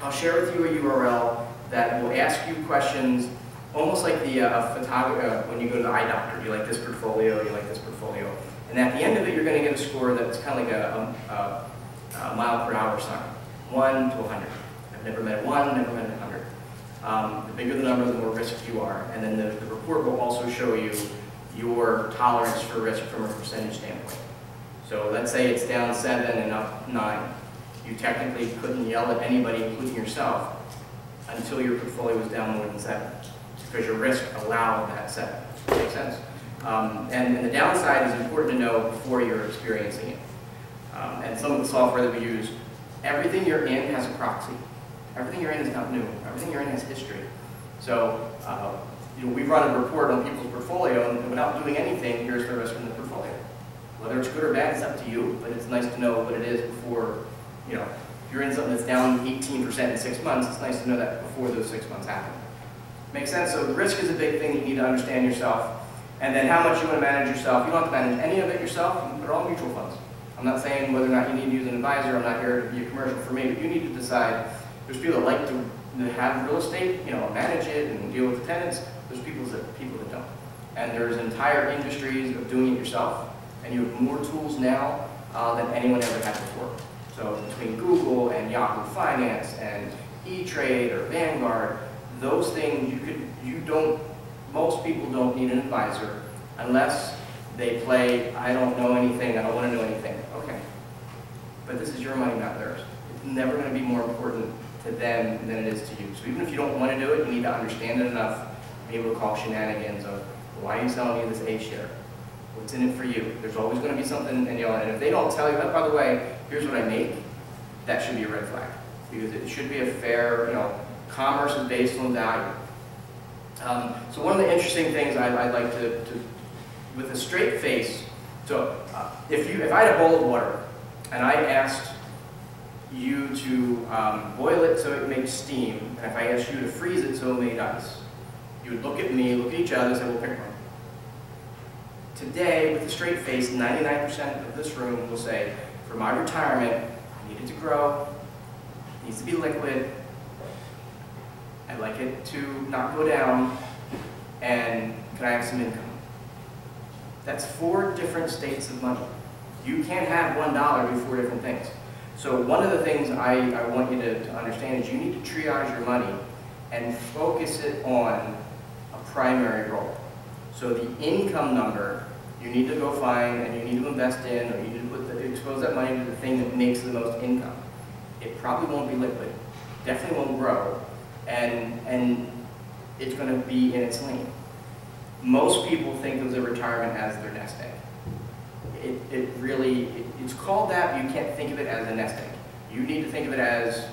I'll share with you a URL that will ask you questions, almost like the photographer when you go to the eye doctor. Do you like this portfolio? Do you like this portfolio? And at the end of it, you're going to get a score that's kind of like a mile per hour sign, 1 to 100. I've never met a 1, never met a 100. The bigger the number, the more risk you are. And then the report will also show you your tolerance for risk from a percentage standpoint. So let's say it's down 7 and up 9. You technically couldn't yell at anybody, including yourself, until your portfolio was down more than 7, because your risk allowed that 7. Makes sense? And the downside is important to know before you're experiencing it. And some of the software that we use, everything you're in has a proxy. Everything you're in is not new. Everything you're in has history. So we run a report on people's portfolio, and without doing anything, here's the risk in the portfolio. Whether it's good or bad, it's up to you, but it's nice to know what it is before, if you're in something that's down 18% in 6 months, it's nice to know that before those 6 months happen. Makes sense? So the risk is a big thing. You need to understand yourself. And then how much you want to manage yourself. You don't have to manage any of it yourself. You can put it all in mutual funds. I'm not saying whether or not you need to use an advisor. I'm not here to be a commercial for me, but you need to decide. There's people that like to have real estate, manage it and deal with the tenants. There's people that don't. And there's entire industries of doing it yourself. And you have more tools now than anyone ever had before. So between Google and Yahoo Finance and E-Trade or Vanguard, those things most people don't need an advisor unless they play, I don't know anything, I don't want to know anything. Okay. But this is your money, not theirs. It's never going to be more important to them than it is to you. So even if you don't want to do it, you need to understand it enough to be able to call shenanigans of, why are you selling me this A share? What's in it for you? There's always going to be something, and if they don't tell you, oh, by the way, here's what I make, that should be a red flag. Because it should be a fair, commerce is based on value. So one of the interesting things I'd like to with a straight face, so if I had a bowl of water, and I asked you to boil it so it makes steam, and if I asked you to freeze it so it made ice, you would look at me, look at each other, and say, well, pick one. Today, with a straight face, 99% of this room will say, for my retirement, I need it to grow, it needs to be liquid, I'd like it to not go down, and can I have some income? That's 4 different states of money. You can't have $1 do 4 different things. So one of the things I want you to understand is you need to triage your money and focus it on a primary goal. So the income number, you need to go find and you need to invest in, or you need to expose that money to the thing that makes the most income. It probably won't be liquid, definitely won't grow, and it's going to be in its lane. Most people think of their retirement as their nest egg. It's called that, but you can't think of it as a nest egg. You need to think of it as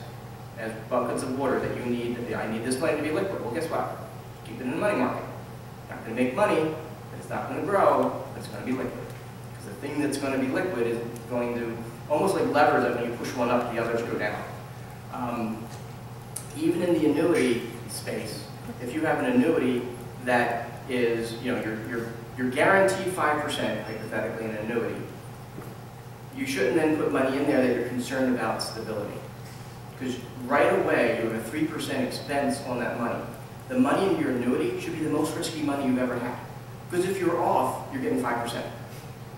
buckets of water that you need. I need this money to be liquid. Well, guess what? Keep it in the money market. Not going to make money, but it's not going to grow, but it's going to be liquid. Because the thing that's going to be liquid is going to, almost like levers that when you push one up, the others go down. Even in the annuity space, if you have an annuity that is, you're guaranteed 5%, hypothetically, in an annuity, you shouldn't then put money in there that you're concerned about stability. Because right away, you have a 3% expense on that money. The money in your annuity should be the most risky money you've ever had. Because if you're off, you're getting 5%.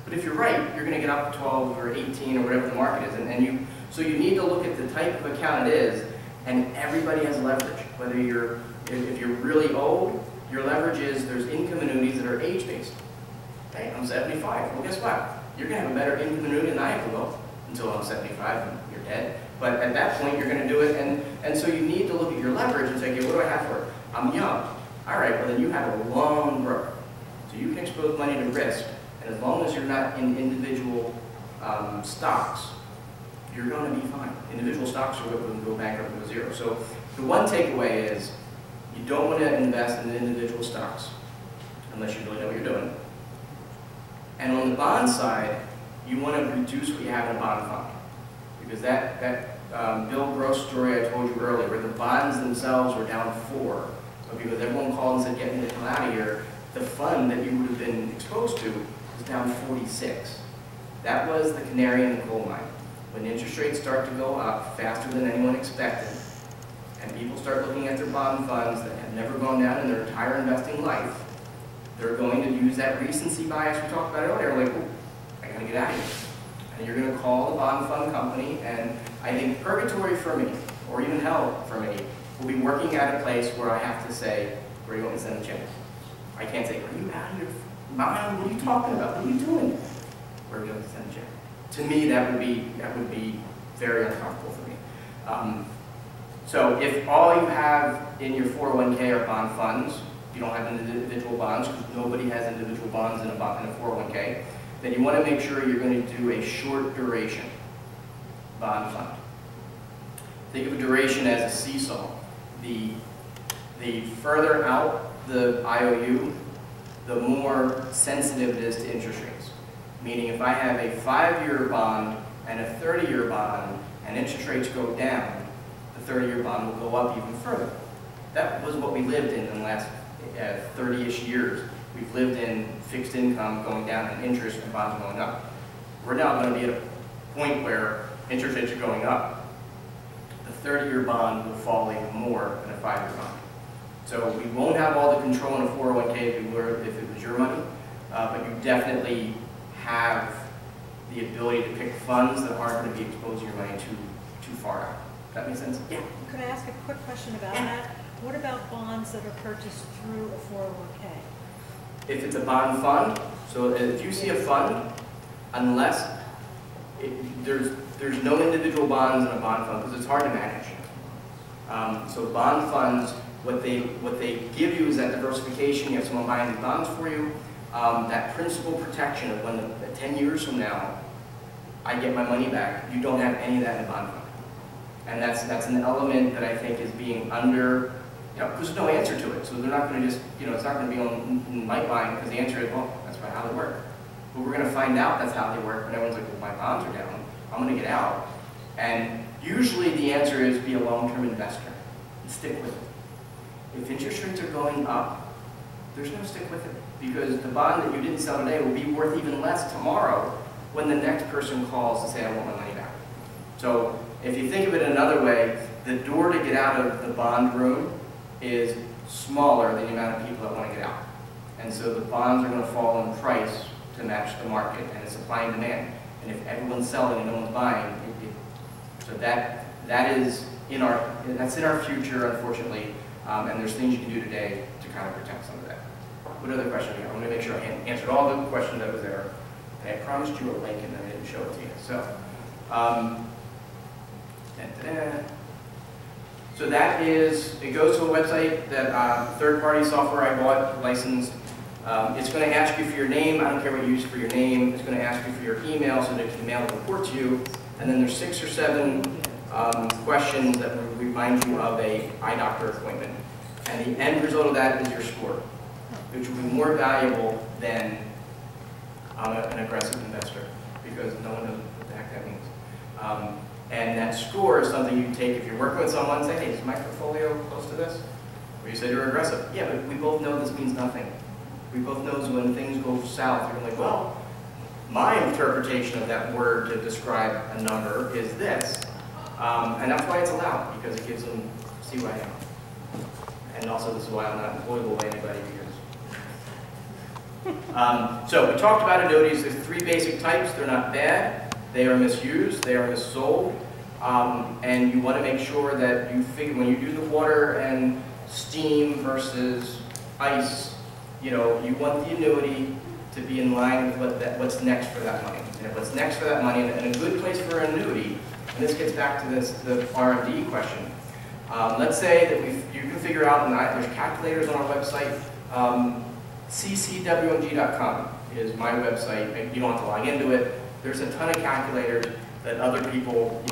But if you're right, you're going to get up to 12 or 18 or whatever the market is. So you need to look at the type of account it is, and everybody has leverage. Whether if you're really old, your leverage is there's income annuities that are age-based. Okay, I'm 75. Well, guess what? You're going to have a better income annuity than I ever will. until I'm 75 and you're dead. But at that point, you're going to do it, and so you need to look at your leverage and say, okay, what do I have for it? I'm young. All right, well then you have a long growth. So you can expose money to risk, and as long as you're not in individual stocks, you're going to be fine. Individual stocks are going to go bankrupt to zero. So the one takeaway is you don't want to invest in individual stocks unless you really know what you're doing. And on the bond side, you want to reduce what you have in a bond fund. Because that Bill Gross story I told you earlier, where the bonds themselves were down 4, but because everyone called and said, get me the hell out of here, the fund that you would have been exposed to was down 46. That was the canary in the coal mine. When interest rates start to go up faster than anyone expected, and people start looking at their bond funds that have never gone down in their entire investing life, they're going to use that recency bias we talked about earlier, like, oh, I gotta get out of here. And you're gonna call the bond fund company, and I think purgatory for me, or even hell for me, will be working at a place where I have to say, where are you going to send the check? I can't say, are you out of your mind? What are you talking about? What are you doing? Where are you going to send the check? To me, that would be very uncomfortable for me. So if all you have in your 401k are bond funds, you don't have individual bonds, because nobody has individual bonds in a 401k, then you want to make sure you're going to do a short duration bond fund. Think of a duration as a seesaw. The further out the IOU, the more sensitive it is to interest rates. Meaning if I have a 5-year bond and a 30-year bond, and interest rates go down, the 30-year bond will go up even further. That was what we lived in the last 30-ish years. We've lived in fixed income going down and interest and bonds going up. We're now going to be at a point where interest rates are going up. The 30-year bond will fall even more than a 5-year bond. So we won't have all the control in a 401k if it was your money, but you definitely have the ability to pick funds that aren't going to be exposing your money too far out. Does that make sense? Yeah. Could I ask a quick question about that? What about bonds that are purchased through a 401k? If it's a bond fund, so if you see a fund, unless there's no individual bonds in a bond fund because it's hard to manage. So bond funds, what they give you is that diversification. You have someone buying these bonds for you. That principal protection of when 10 years from now I get my money back. You don't have any of that in a bond fund, and that's an element that I think is being under. Because there's no answer to it, so they're not going to just, it's not going to be on my mind, because the answer is, well, that's how they work. But we're going to find out that's how they work when everyone's like, well, my bonds are down, I'm going to get out. And usually the answer is be a long-term investor and stick with it. If interest rates are going up, there's no stick with it, because the bond that you didn't sell today will be worth even less tomorrow when the next person calls to say, I want my money back. So if you think of it another way, the door to get out of the bond room is smaller than the amount of people that want to get out. And so the bonds are going to fall in price to match the market, and it's supply and demand. And if everyone's selling and no one's buying, so that's in our future, unfortunately, and there's things you can do today to kind of protect some of that. What other questions do you have? I want to make sure I answered all the questions that was there. And I promised you a link and then I didn't show it to you. So that is, it goes to a website that third-party software I bought, licensed. It's going to ask you for your name. I don't care what you use for your name. It's going to ask you for your email so that it can mail a report to you. And then there's 6 or 7 questions that will remind you of a eye doctor appointment. And the end result of that is your score, which will be more valuable than an aggressive investor, because no one knows what the heck that means. And that score is something you take if you're working with someone and say, hey, is my portfolio close to this? Or you say you're aggressive. Yeah, but we both know this means nothing. We both know when things go south, you're like, well, my interpretation of that word to describe a number is this. And that's why it's allowed, because it gives them, see who I am. And also this is why I'm not employable by anybody, because. So we talked about annuities. There's 3 basic types. They're not bad. They are misused, they are missold, and you want to make sure that you figure when you do the water and steam versus ice, you want the annuity to be in line with what's next for that money. And what's next for that money, and a good place for an annuity, and this gets back to the R&D question. Let's say that you can figure out, and there's calculators on our website, ccwmg.com is my website. You don't have to log into it. There's a ton of calculators that other people,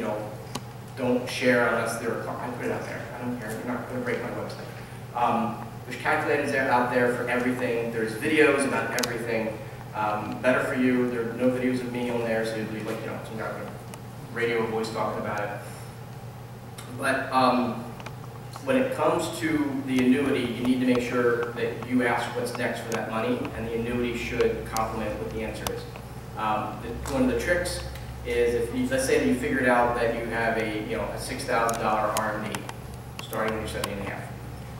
don't share unless they're, I put it out there. I don't care, you're not going to break my website. There's calculators out there for everything. There's videos about everything. Better for you, there are no videos of me on there, so you'll be like, some guy with a radio voice talking about it. But when it comes to the annuity, you need to make sure that you ask what's next for that money, and the annuity should complement what the answer is. One of the tricks is, if you, let's say that you figured out that you have a $6,000 R&D starting when you're 70 and a half.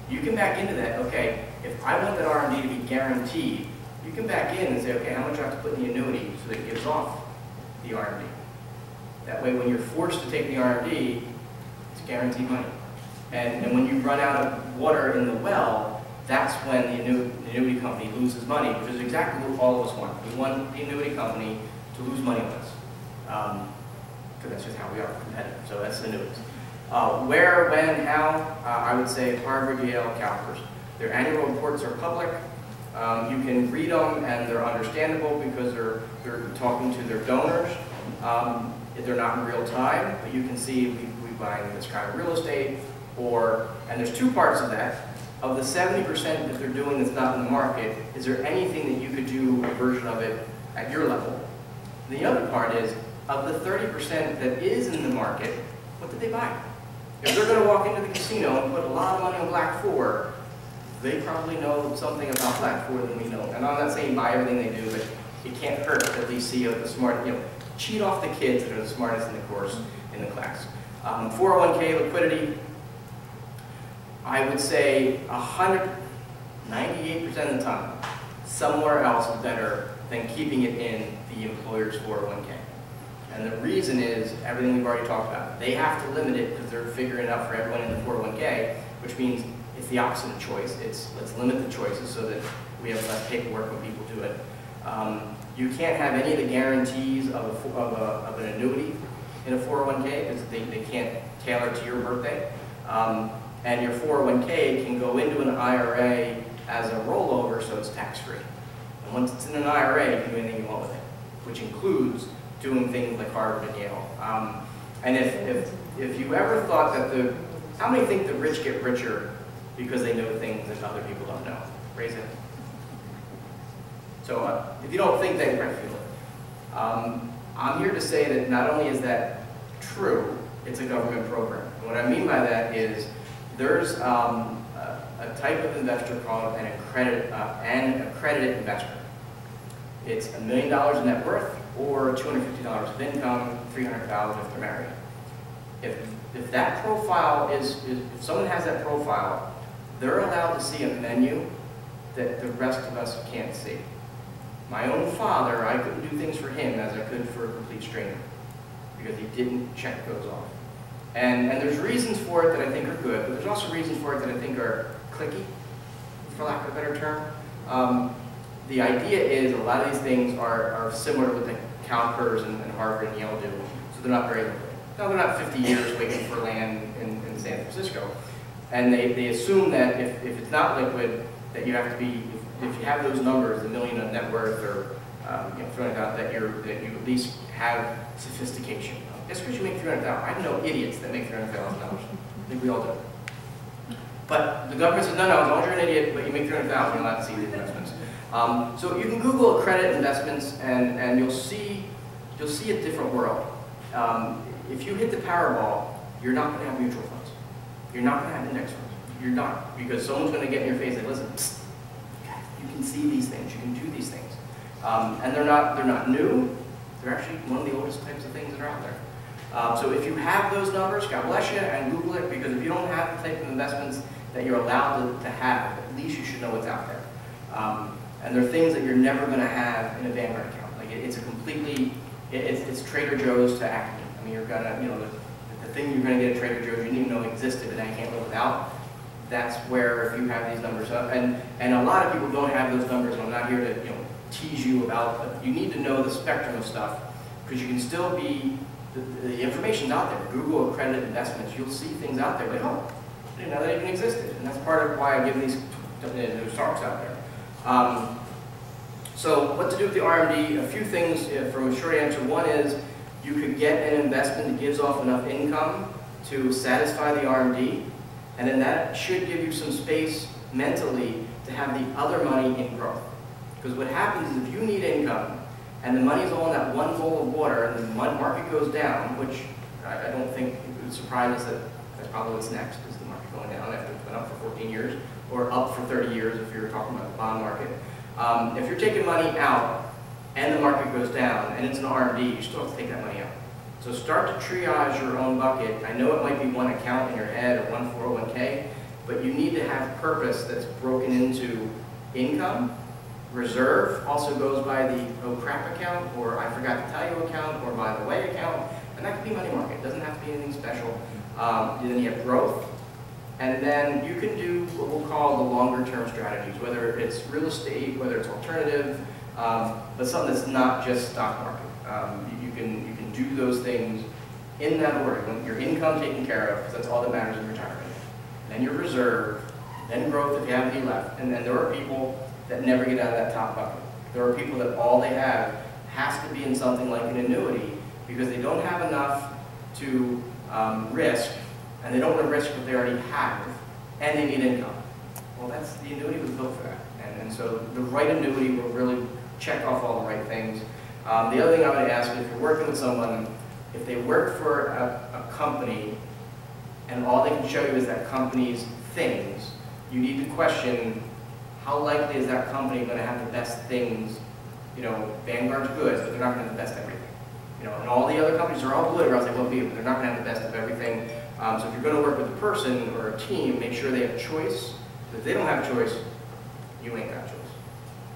You can back into that. Okay, if I want that R&D to be guaranteed, you can back in and say, okay, how much do I have to put in the annuity so that it gives off the R&D? That way, when you're forced to take the R&D, it's guaranteed money. And when you run out of water in the well, that's when the annuity company loses money, which is exactly what all of us want. We want the annuity company to lose money on us. Because that's just how we are competitive. So that's the annuities. Where, when, how, I would say Harvard, Yale, CalPERS. Their annual reports are public. You can read them, and they're understandable because they're talking to their donors. They're not in real time, but you can see we buy this kind of real estate, and there's two parts of that. Of the 70% that they're doing that's not in the market, is there anything that you could do a version of it at your level? The other part is, of the 30% that is in the market, what did they buy? If they're going to walk into the casino and put a lot of money on Black 4, they probably know something about Black 4 than we know. And I'm not saying buy everything they do, but it can't hurt to at least see the smart, cheat off the kids that are the smartest in the course, in the class. 401k liquidity, I would say 98% of the time, somewhere else is better than keeping it in the employer's 401k. And the reason is everything we've already talked about. They have to limit it because they're figuring it out for everyone in the 401k, which means it's the opposite of choice. Let's limit the choices so that we have less paperwork when people do it. You can't have any of the guarantees of an annuity in a 401k because they can't tailor to your birthday. And your 401k can go into an IRA as a rollover, so it's tax-free. And once it's in an IRA, you can do anything you want with it, which includes doing things like Harvard and Yale. And if you ever thought that how many think the rich get richer because they know things that other people don't know? Raise it. So if you don't think that, you might feel it. I'm here to say that not only is that true, it's a government program. And what I mean by that is there's a type of investor called an accredited investor. It's $1 million in net worth or $250 of income, $300,000 if they're married. If that profile if someone has that profile, they're allowed to see a menu that the rest of us can't see. My own father, I couldn't do things for him as I could for a complete stranger because he didn't check those off. And there's reasons for it that I think are good, but there's also reasons for it that I think are cliquey, for lack of a better term. The idea is a lot of these things are similar to what the CalPERS and Harvard and Yale do, so they're not very liquid. No, they're not 50 years waiting for land in San Francisco. And they assume that if it's not liquid, that you have to be, if you have those numbers, the million of net worth or $300,000, that you at least have sophistication. Just because you make $300,000, I know idiots that make $300,000. I think we all do. But the government says, no, as long as you're an idiot, but you make $300,000, you're allowed to see the investments. So you can Google accredited investments, and you'll see a different world. If you hit the Powerball, you're not going to have mutual funds. You're not going to have index funds. You're not, because someone's going to get in your face and listen, psst, you can see these things, you can do these things. And they're not new. They're actually one of the oldest types of things that are out there. So if you have those numbers, God bless you, and Google it, because if you don't have the type of investments that you're allowed to have, at least you should know what's out there. And they're things that you're never going to have in a Vanguard account. Like it's a completely, it's Trader Joe's to Acme. I mean, you're gonna, the thing you're going to get at Trader Joe's you didn't even know existed and I can't live without. That's where if you have these numbers up, and a lot of people don't have those numbers. I'm not here to tease you about, but you need to know the spectrum of stuff. because you can still be, the information's out there. Google accredited investments, you'll see things out there, like, oh, I didn't know that even existed. And that's part of why I give these talks out there. So what to do with the RMD? A few things from a short answer. One is you could get an investment that gives off enough income to satisfy the RMD, and then that should give you some space mentally to have the other money in growth. Because what happens is if you need income and the money's all in that one bowl of water and the market goes down, which I don't think it would surprise us that that's probably what's next, is the market going down after it's been up for 14 years, or up for 30 years if you're talking about the bond market. If you're taking money out and the market goes down and it's an RMD, you still have to take that money out. So start to triage your own bucket. I know it might be one account in your head or one 401k, but you need to have purpose that's broken into income. Reserve also goes by the oh crap account, or I forgot to tell you account, or by the way account, and that could be money market. It doesn't have to be anything special. Then you have growth, and then you can do what we'll call the longer term strategies, whether it's real estate, whether it's alternative, but something that's not just stock market. You can do those things in that order. When your income taken care of, because that's all that matters in retirement. Then your reserve, then growth if you have any left, and then there are people that never get out of that top bucket. There are people that all they have has to be in something like an annuity because they don't have enough to risk, and they don't want to risk what they already have, and they need income. Well, the annuity was built for that. And so the right annuity will really check off all the right things. The other thing I would ask is if you're working with someone, if they work for a company and all they can show you is that company's things, you need to question how likely is that company going to have the best things. You know, Vanguard's good, but they're not going to have the best everything. You know, and all the other companies are all good, or else they won't be, but they're not going to have the best of everything. So if you're going to work with a person or a team, make sure they have choice. If they don't have choice, you ain't got choice.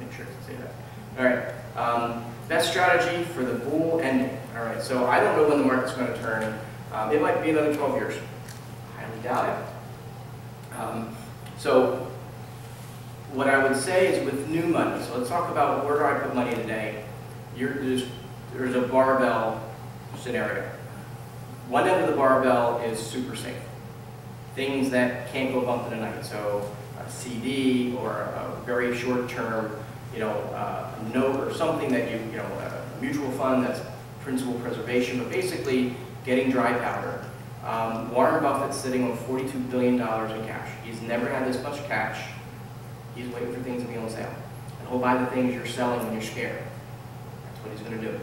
Make sure to say that. All right. Best strategy for the bull ending. All right. So I don't know when the market's going to turn. It might be another 12 years. Highly doubt it. So what I would say is with new money. So let's talk about where do I put money today. There's a barbell scenario. One end of the barbell is super safe. Things that can't go bump in the night. So a CD or a very short term, note or something that a mutual fund that's principal preservation, but basically getting dry powder. Warren Buffett's sitting on $42 billion in cash. He's never had this much cash. He's waiting for things to be on sale. And he'll buy the things you're selling when you're scared. That's what he's going to do.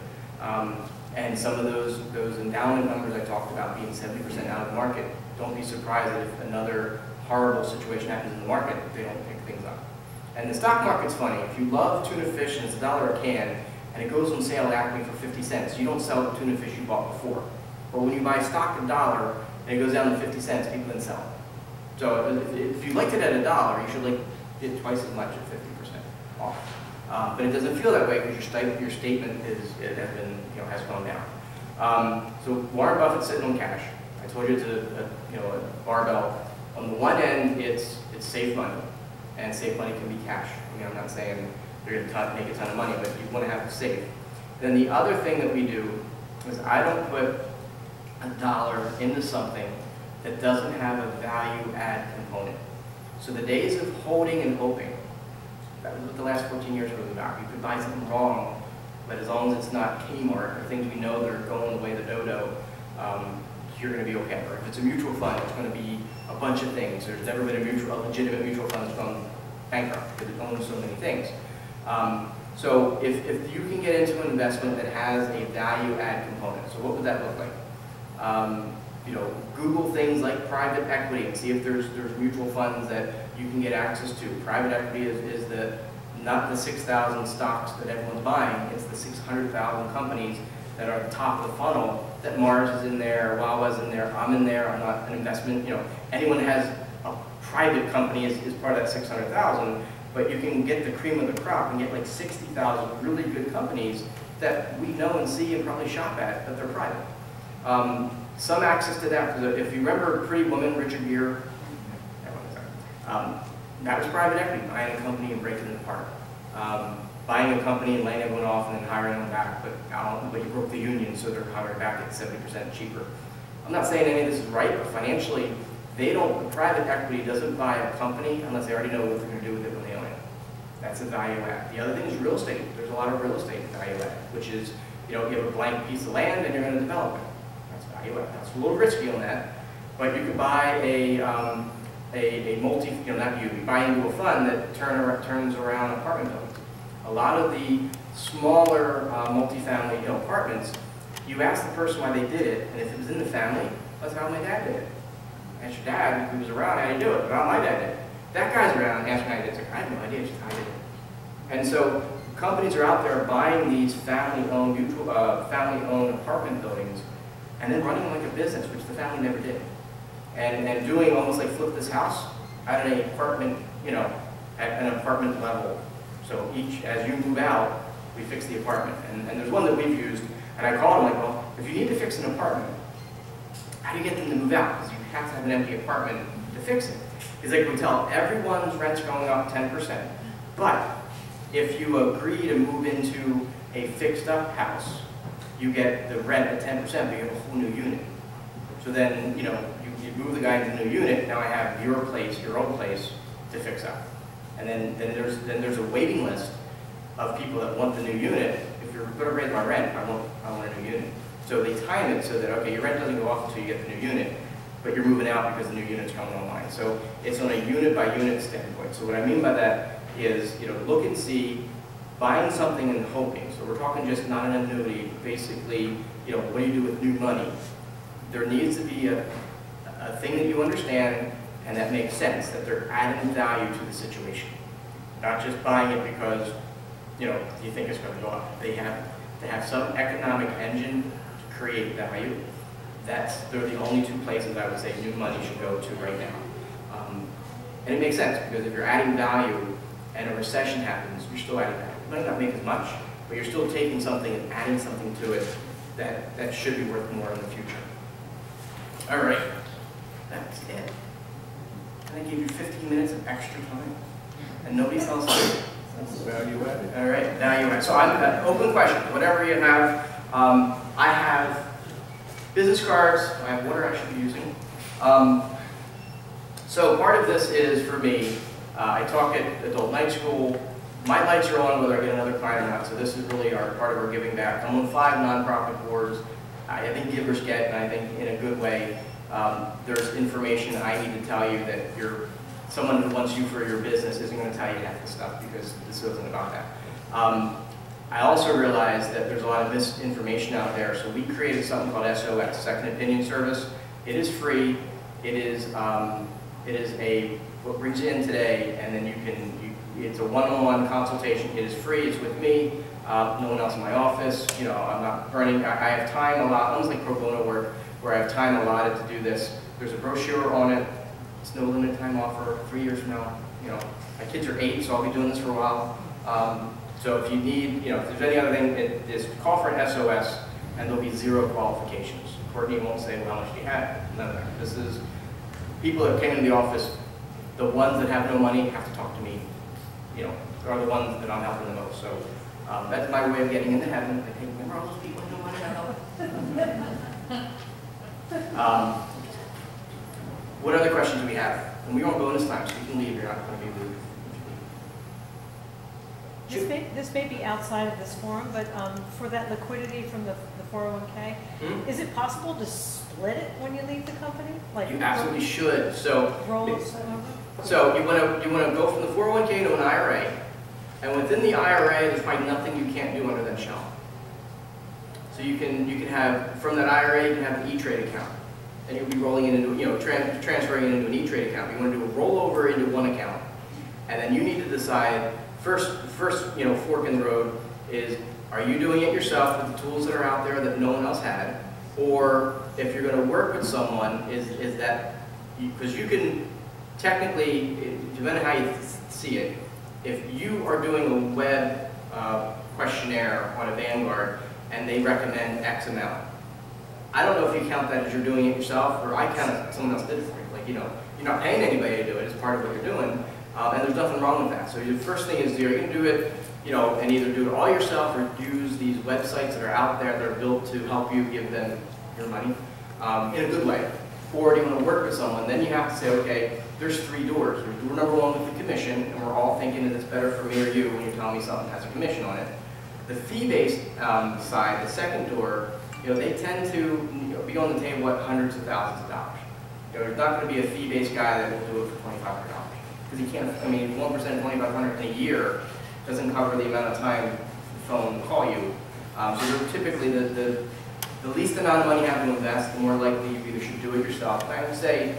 And some of those endowment numbers I talked about being 70% out of the market, don't be surprised if another horrible situation happens in the market, they don't pick things up. And the stock market's funny. If you love tuna fish and it's $1 a can, and it goes on sale at Acme for 50 cents, you don't sell the tuna fish you bought before. But when you buy stock $1 and it goes down to 50 cents, people then sell it. So if you liked it at $1, you should get twice as much at 50% off. But it doesn't feel that way because your statement has gone down. So Warren Buffett's sitting on cash. I told you it's a barbell. On the one end, it's safe money, and safe money can be cash. I mean, I'm not saying you're going to make a ton of money, but you want to have it safe. Then the other thing that we do is I don't put $1 into something that doesn't have a value add component. So the days of holding and hoping, that was what the last 14 years were about. You could buy something wrong, but as long as it's not Kmart or things we know that are going the way of the dodo, you're going to be okay. Or if it's a mutual fund, it's going to be a bunch of things. There's never been a legitimate mutual fund that's gone bankrupt because it owns so many things. So if you can get into an investment that has a value add component, so what would that look like? Google things like private equity and see if there's mutual funds that you can get access to. Private equity is not the 6,000 stocks that everyone's buying, it's the 600,000 companies that are at the top of the funnel, that Mars is in there, Wawa's in there, I'm in there, I'm not an investment. Anyone that has a private company is part of that 600,000, but you can get the cream of the crop and get like 60,000 really good companies that we know and see and probably shop at, but they're private. Some access to that, because if you remember Pretty Woman, Richard Gere, that was private equity, buying a company and breaking it apart. buying a company and laying everyone off and then hiring them back, but you broke the union, so they're hiring back at 70% cheaper. I'm not saying any of this is right, but financially, private equity doesn't buy a company unless they already know what they're going to do with it when they own it. That's a value add. The other thing is real estate. There's a lot of real estate value add, which is, you have a blank piece of land and you're going to develop it. That's value add. That's a little risky on that, but you could buy a you buy into a fund that turns around apartment buildings. A lot of the smaller multifamily apartments, you ask the person why they did it, and if it was in the family, that's how my dad did it. Ask your dad, if he was around, how do you do it? Well, my dad did it. That guy's around, ask me how he did it. I have no idea, just how he did it. And so companies are out there buying these family-owned apartment buildings and then running them like a business, which the family never did. And doing almost like flip this house at an apartment, at an apartment level. So as you move out, we fix the apartment. And there's one that we've used, and I called him like, well, if you need to fix an apartment, how do you get them to move out? Because you have to have an empty apartment to fix it. He's like, we tell everyone's rent's going up 10%, but if you agree to move into a fixed-up house, you get the rent at 10%, but you have a whole new unit. So then, you move the guy into the new unit, now I have your own place to fix up. And then there's a waiting list of people that want the new unit. If you're going to raise my rent, I want a new unit. So they time it so that, okay, your rent doesn't go off until you get the new unit, but you're moving out because the new unit's coming online. So it's on a unit-by-unit standpoint. So what I mean by that is, look and see, buying something and hoping. So we're talking just not an annuity, basically, what do you do with new money? There needs to be a thing that you understand and that makes sense, that they're adding value to the situation. Not just buying it because, you think it's going to go up. They have to have some economic engine to create value. They're the only two places I would say new money should go to right now. And it makes sense, because if you're adding value and a recession happens, you're still adding value. You might not make as much, but you're still taking something and adding something to it that should be worth more in the future. All right, that's it. And I gave you 15 minutes of extra time, and nobody fell asleep. That's value added. All right, value added. So I'm open questions, whatever you have. I have business cards. I have water I should be using. So part of this is for me. I talk at adult night school. My lights are on whether I get another client or not. So this is really part of our giving back. I'm on 5 nonprofit boards. I think givers get, and I think in a good way. There's information I need to tell you that someone who wants you for your business isn't going to tell you half the stuff, because this isn't about that. I also realize that there's a lot of misinformation out there, so we created something called SOS, Second Opinion Service. It is free. It is what brings you in today, and then it's a one-on-one consultation. It is free. It's with me. No one else in my office. I'm not burning. I have time a lot, almost like pro bono work, where I have time allotted to do this. There's a brochure on it. It's no limited time offer. 3 years from now, my kids are 8, so I'll be doing this for a while. So if you need, if there's any other thing, just call for an SOS, and there'll be 0 qualifications. Courtney won't say, well, how much do you have? None of that. This is people that came into the office. The ones that have no money have to talk to me. Are the ones that I'm helping the most. So that's my way of getting into heaven. I think, remember all those people who don't want to help? What other questions do we have? And we won't go this time, so you can leave. You're not going to be rude. This may be outside of this forum, but for that liquidity from the 401k, is it possible to split it when you leave the company? Like you absolutely should. So roll it you want to go from the 401k to an IRA, and within the IRA, there's probably nothing you can't do under that shell. So you can have from that IRA, you can have an E-Trade account, and you'll be rolling it into transferring it into an E-Trade account. You want to do a rollover into one account, and then you need to decide first fork in the road is, are you doing it yourself with the tools that are out there that no one else had, or if you're going to work with someone, is that because you can technically, depending on how you see it, if you are doing a web questionnaire on a Vanguard and they recommend X amount, I don't know if you count that as you're doing it yourself, or I count it someone else did it for you. Like, you're not paying anybody to do it, it's part of what you're doing. And there's nothing wrong with that. So the first thing is, you can do it, and either do it all yourself or use these websites that are out there that are built to help you give them your money in a good way. Or do you want to work with someone? Then you have to say, okay, there's 3 doors. There's door number 1 with the commission, and we're all thinking that it's better for me or you when you're telling me something has a commission on it. The fee-based side, the second door, they tend to be on the table at hundreds of thousands of dollars. There's not going to be a fee-based guy that will do it for $2,500 because he can't. I mean, 1% of $2,500 in a year doesn't cover the amount of time the phone will call you. So they're typically the least amount of money you have to invest, the more likely you either should do it yourself. And I would say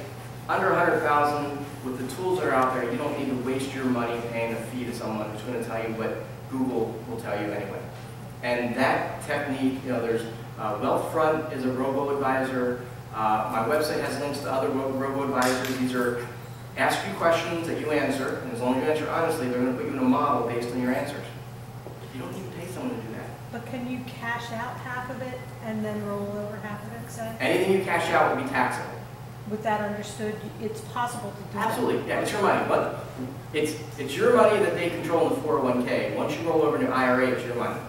under $100,000 with the tools that are out there, you don't need to waste your money paying a fee to someone who's going to tell you what Google will tell you anyway. And that technique, there's Wealthfront is a robo-advisor. My website has links to other robo-advisors. These are ask you questions that you answer, and as long as you answer honestly, they're going to put you in a model based on your answers. You don't need to pay someone to do that. But can you cash out half of it and then roll over half of it, say? Anything you cash out will be taxable. With that understood, it's possible to do that? Absolutely, yeah, it's your money. But it's your money that they control in the 401k. Once you roll over in your IRA, it's your money.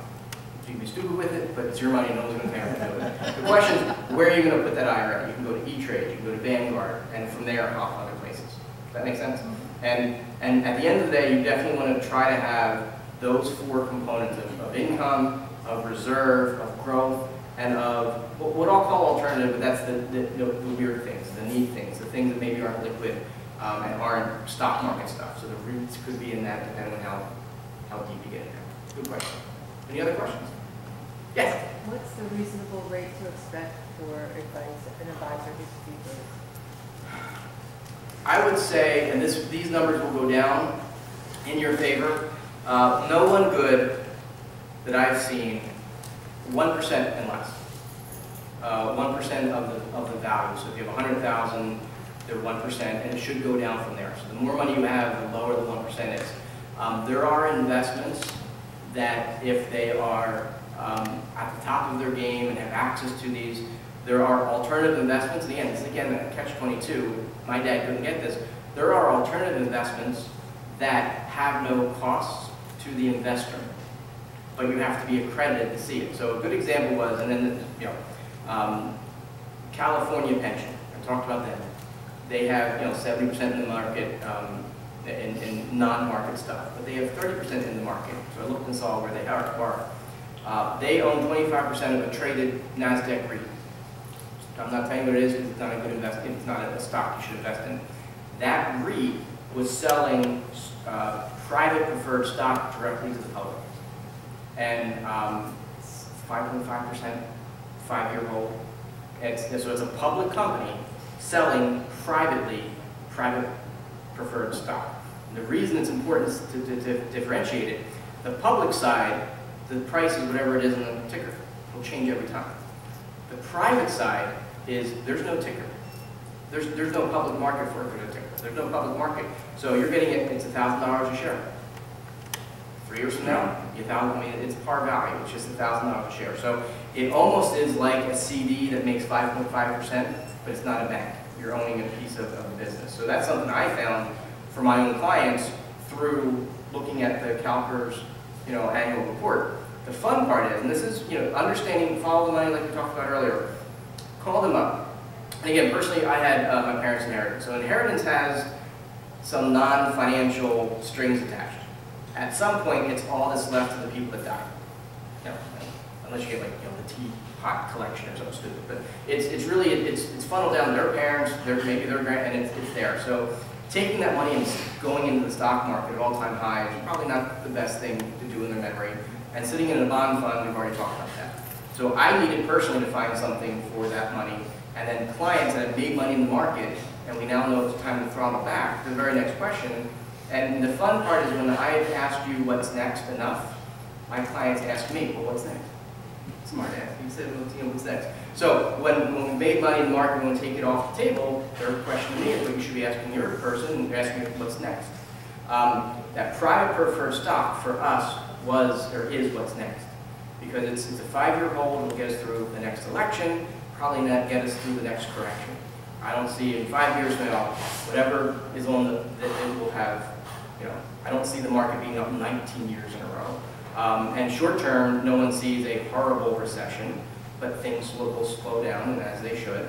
You can be stupid with it, but it's your money, no one's going to pay for it. The question is, where are you going to put that IRA? You can go to E-Trade, you can go to Vanguard, and from there off other places. Does that make sense? And at the end of the day, you definitely want to try to have those 4 components of income, of reserve, of growth, and of what I'll call alternative, but that's the weird things, the neat things, the things that maybe aren't liquid and aren't stock market stuff. So the REITs could be in that depending on how deep you get in there. Good question. Any other questions? Yes? What's the reasonable rate to expect for an advisor who's fee-based? I would say, and these numbers will go down in your favor, no one good that I've seen, 1% and less. 1% of the value. So if you have 100,000, they're 1%, and it should go down from there. So the more money you have, the lower the 1% is. There are investments that if they are at the top of their game and have access to these, there are alternative investments. And again, this is again a catch-22. My dad couldn't get this. There are alternative investments that have no costs to the investor, but you have to be accredited to see it. So a good example was, and then California pension. I talked about them. They have 70% in the market in non-market stuff, but they have 30% in the market. So I looked and saw where they are. They own 25% of a traded NASDAQ REIT. I'm not telling you what it is because it's not a good investment. It's not a stock you should invest in. That REIT was selling private preferred stock directly to the public. And 5.5%, 5-year hold. So it's a public company selling private preferred stock. And the reason it's important is to differentiate it. The public side, the price is whatever it is in the ticker. It'll change every time. The private side is there's no ticker. There's no public market for it. There's no public market. So you're getting it, it's $1,000 a share. 3 years from now, it's par value, it's just $1,000 a share. So it almost is like a CD that makes 5.5%, but it's not a bank. You're owning a piece of the business. So that's something I found for my own clients through looking at the CalPERS annual report. The fun part is, and this is understanding, follow the money like we talked about earlier, call them up. And again, personally, I had my parents' inheritance. So inheritance has some non-financial strings attached. At some point, it's all that's left to the people that die. Unless you get the teapot collection or something stupid. But it's really it's funneled down to their parents, maybe their grand, and it's there. So taking that money and going into the stock market at all-time highs is probably not the best thing to do in their memory. And sitting in a bond fund, we've already talked about that. So I needed personally to find something for that money. And then clients that have made money in the market, and we now know it's time to throttle back, the very next question. And the fun part is when I asked you what's next enough, my clients ask me, well, what's next? Smart ass. You said, well, what's next? So when we made money in the market, we want to take it off the table, their question to me is what you should be asking your person, and asking what's next. That private preferred stock for us was, or is what's next. Because it's a 5-year hold, it'll get us through the next election, probably not get us through the next correction. I don't see in 5 years now, whatever is on it will have You know, I don't see the market being up 19 years in a row. And short term, no one sees a horrible recession, but things will slow down, and as they should.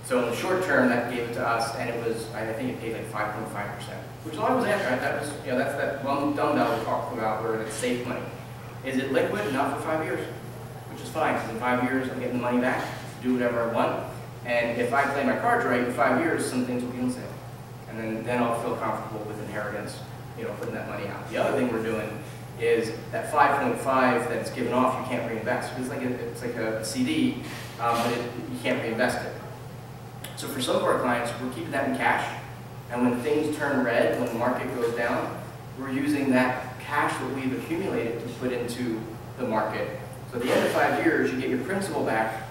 So in the short term, that gave it to us, and it was, I think it paid like 5.5%, which is all I was after. That was, you know, that's that one dumbbell we talked about where it's safe money. Is it liquid? Not for 5 years, which is fine, because in 5 years, I'm getting the money back, do whatever I want, and if I play my cards right, in 5 years, some things will be on sale. And then I'll feel comfortable with inheritance, you know, putting that money out. The other thing we're doing is that 5.5 that's given off, you can't reinvest. It's like a CD, but you can't reinvest it. So for some of our clients, we're keeping that in cash, and when things turn red, when the market goes down, we're using that cash that we've accumulated to put into the market. So at the end of 5 years, you get your principal back,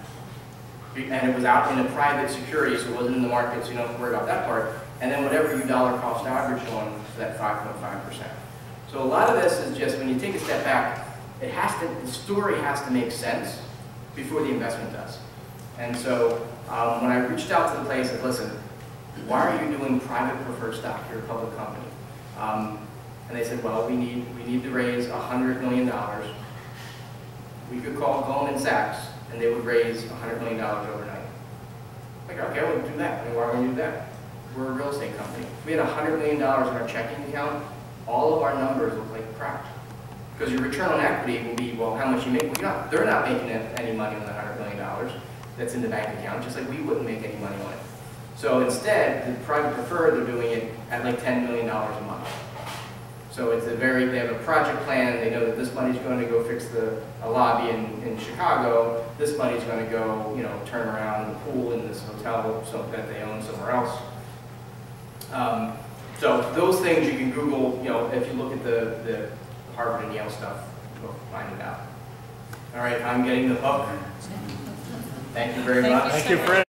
and it was out in a private security, so it wasn't in the market, so you don't have to worry about that part. And then whatever you dollar cost average on to that 5.5%. So a lot of this is just, when you take a step back, the story has to make sense before the investment does. And so when I reached out to the place and said, listen, why are you doing private preferred stock? You're a public company. And they said, well, we need to raise $100 million. We could call Goldman Sachs, and they would raise $100 million overnight. Like, okay, we'll do that. I mean, why would we do that? We're a real estate company. If we had $100 million in our checking account, all of our numbers look like crap. Because your return on equity will be, well, how much you make. Well, they're not making any money on the $100 million that's in the bank account, just like we wouldn't make any money on it. So instead, the private preferred, they're doing it at like $10 million a month. So it's they have a project plan, they know that this money's going to go fix a lobby in Chicago, this money's going to go, you know, turn around the pool in this hotel that they own somewhere else. So those things you can Google, you know, if you look at the Harvard and Yale stuff, you'll find it out. All right, I'm getting the hook. Thank you very much. Thank you, Fred.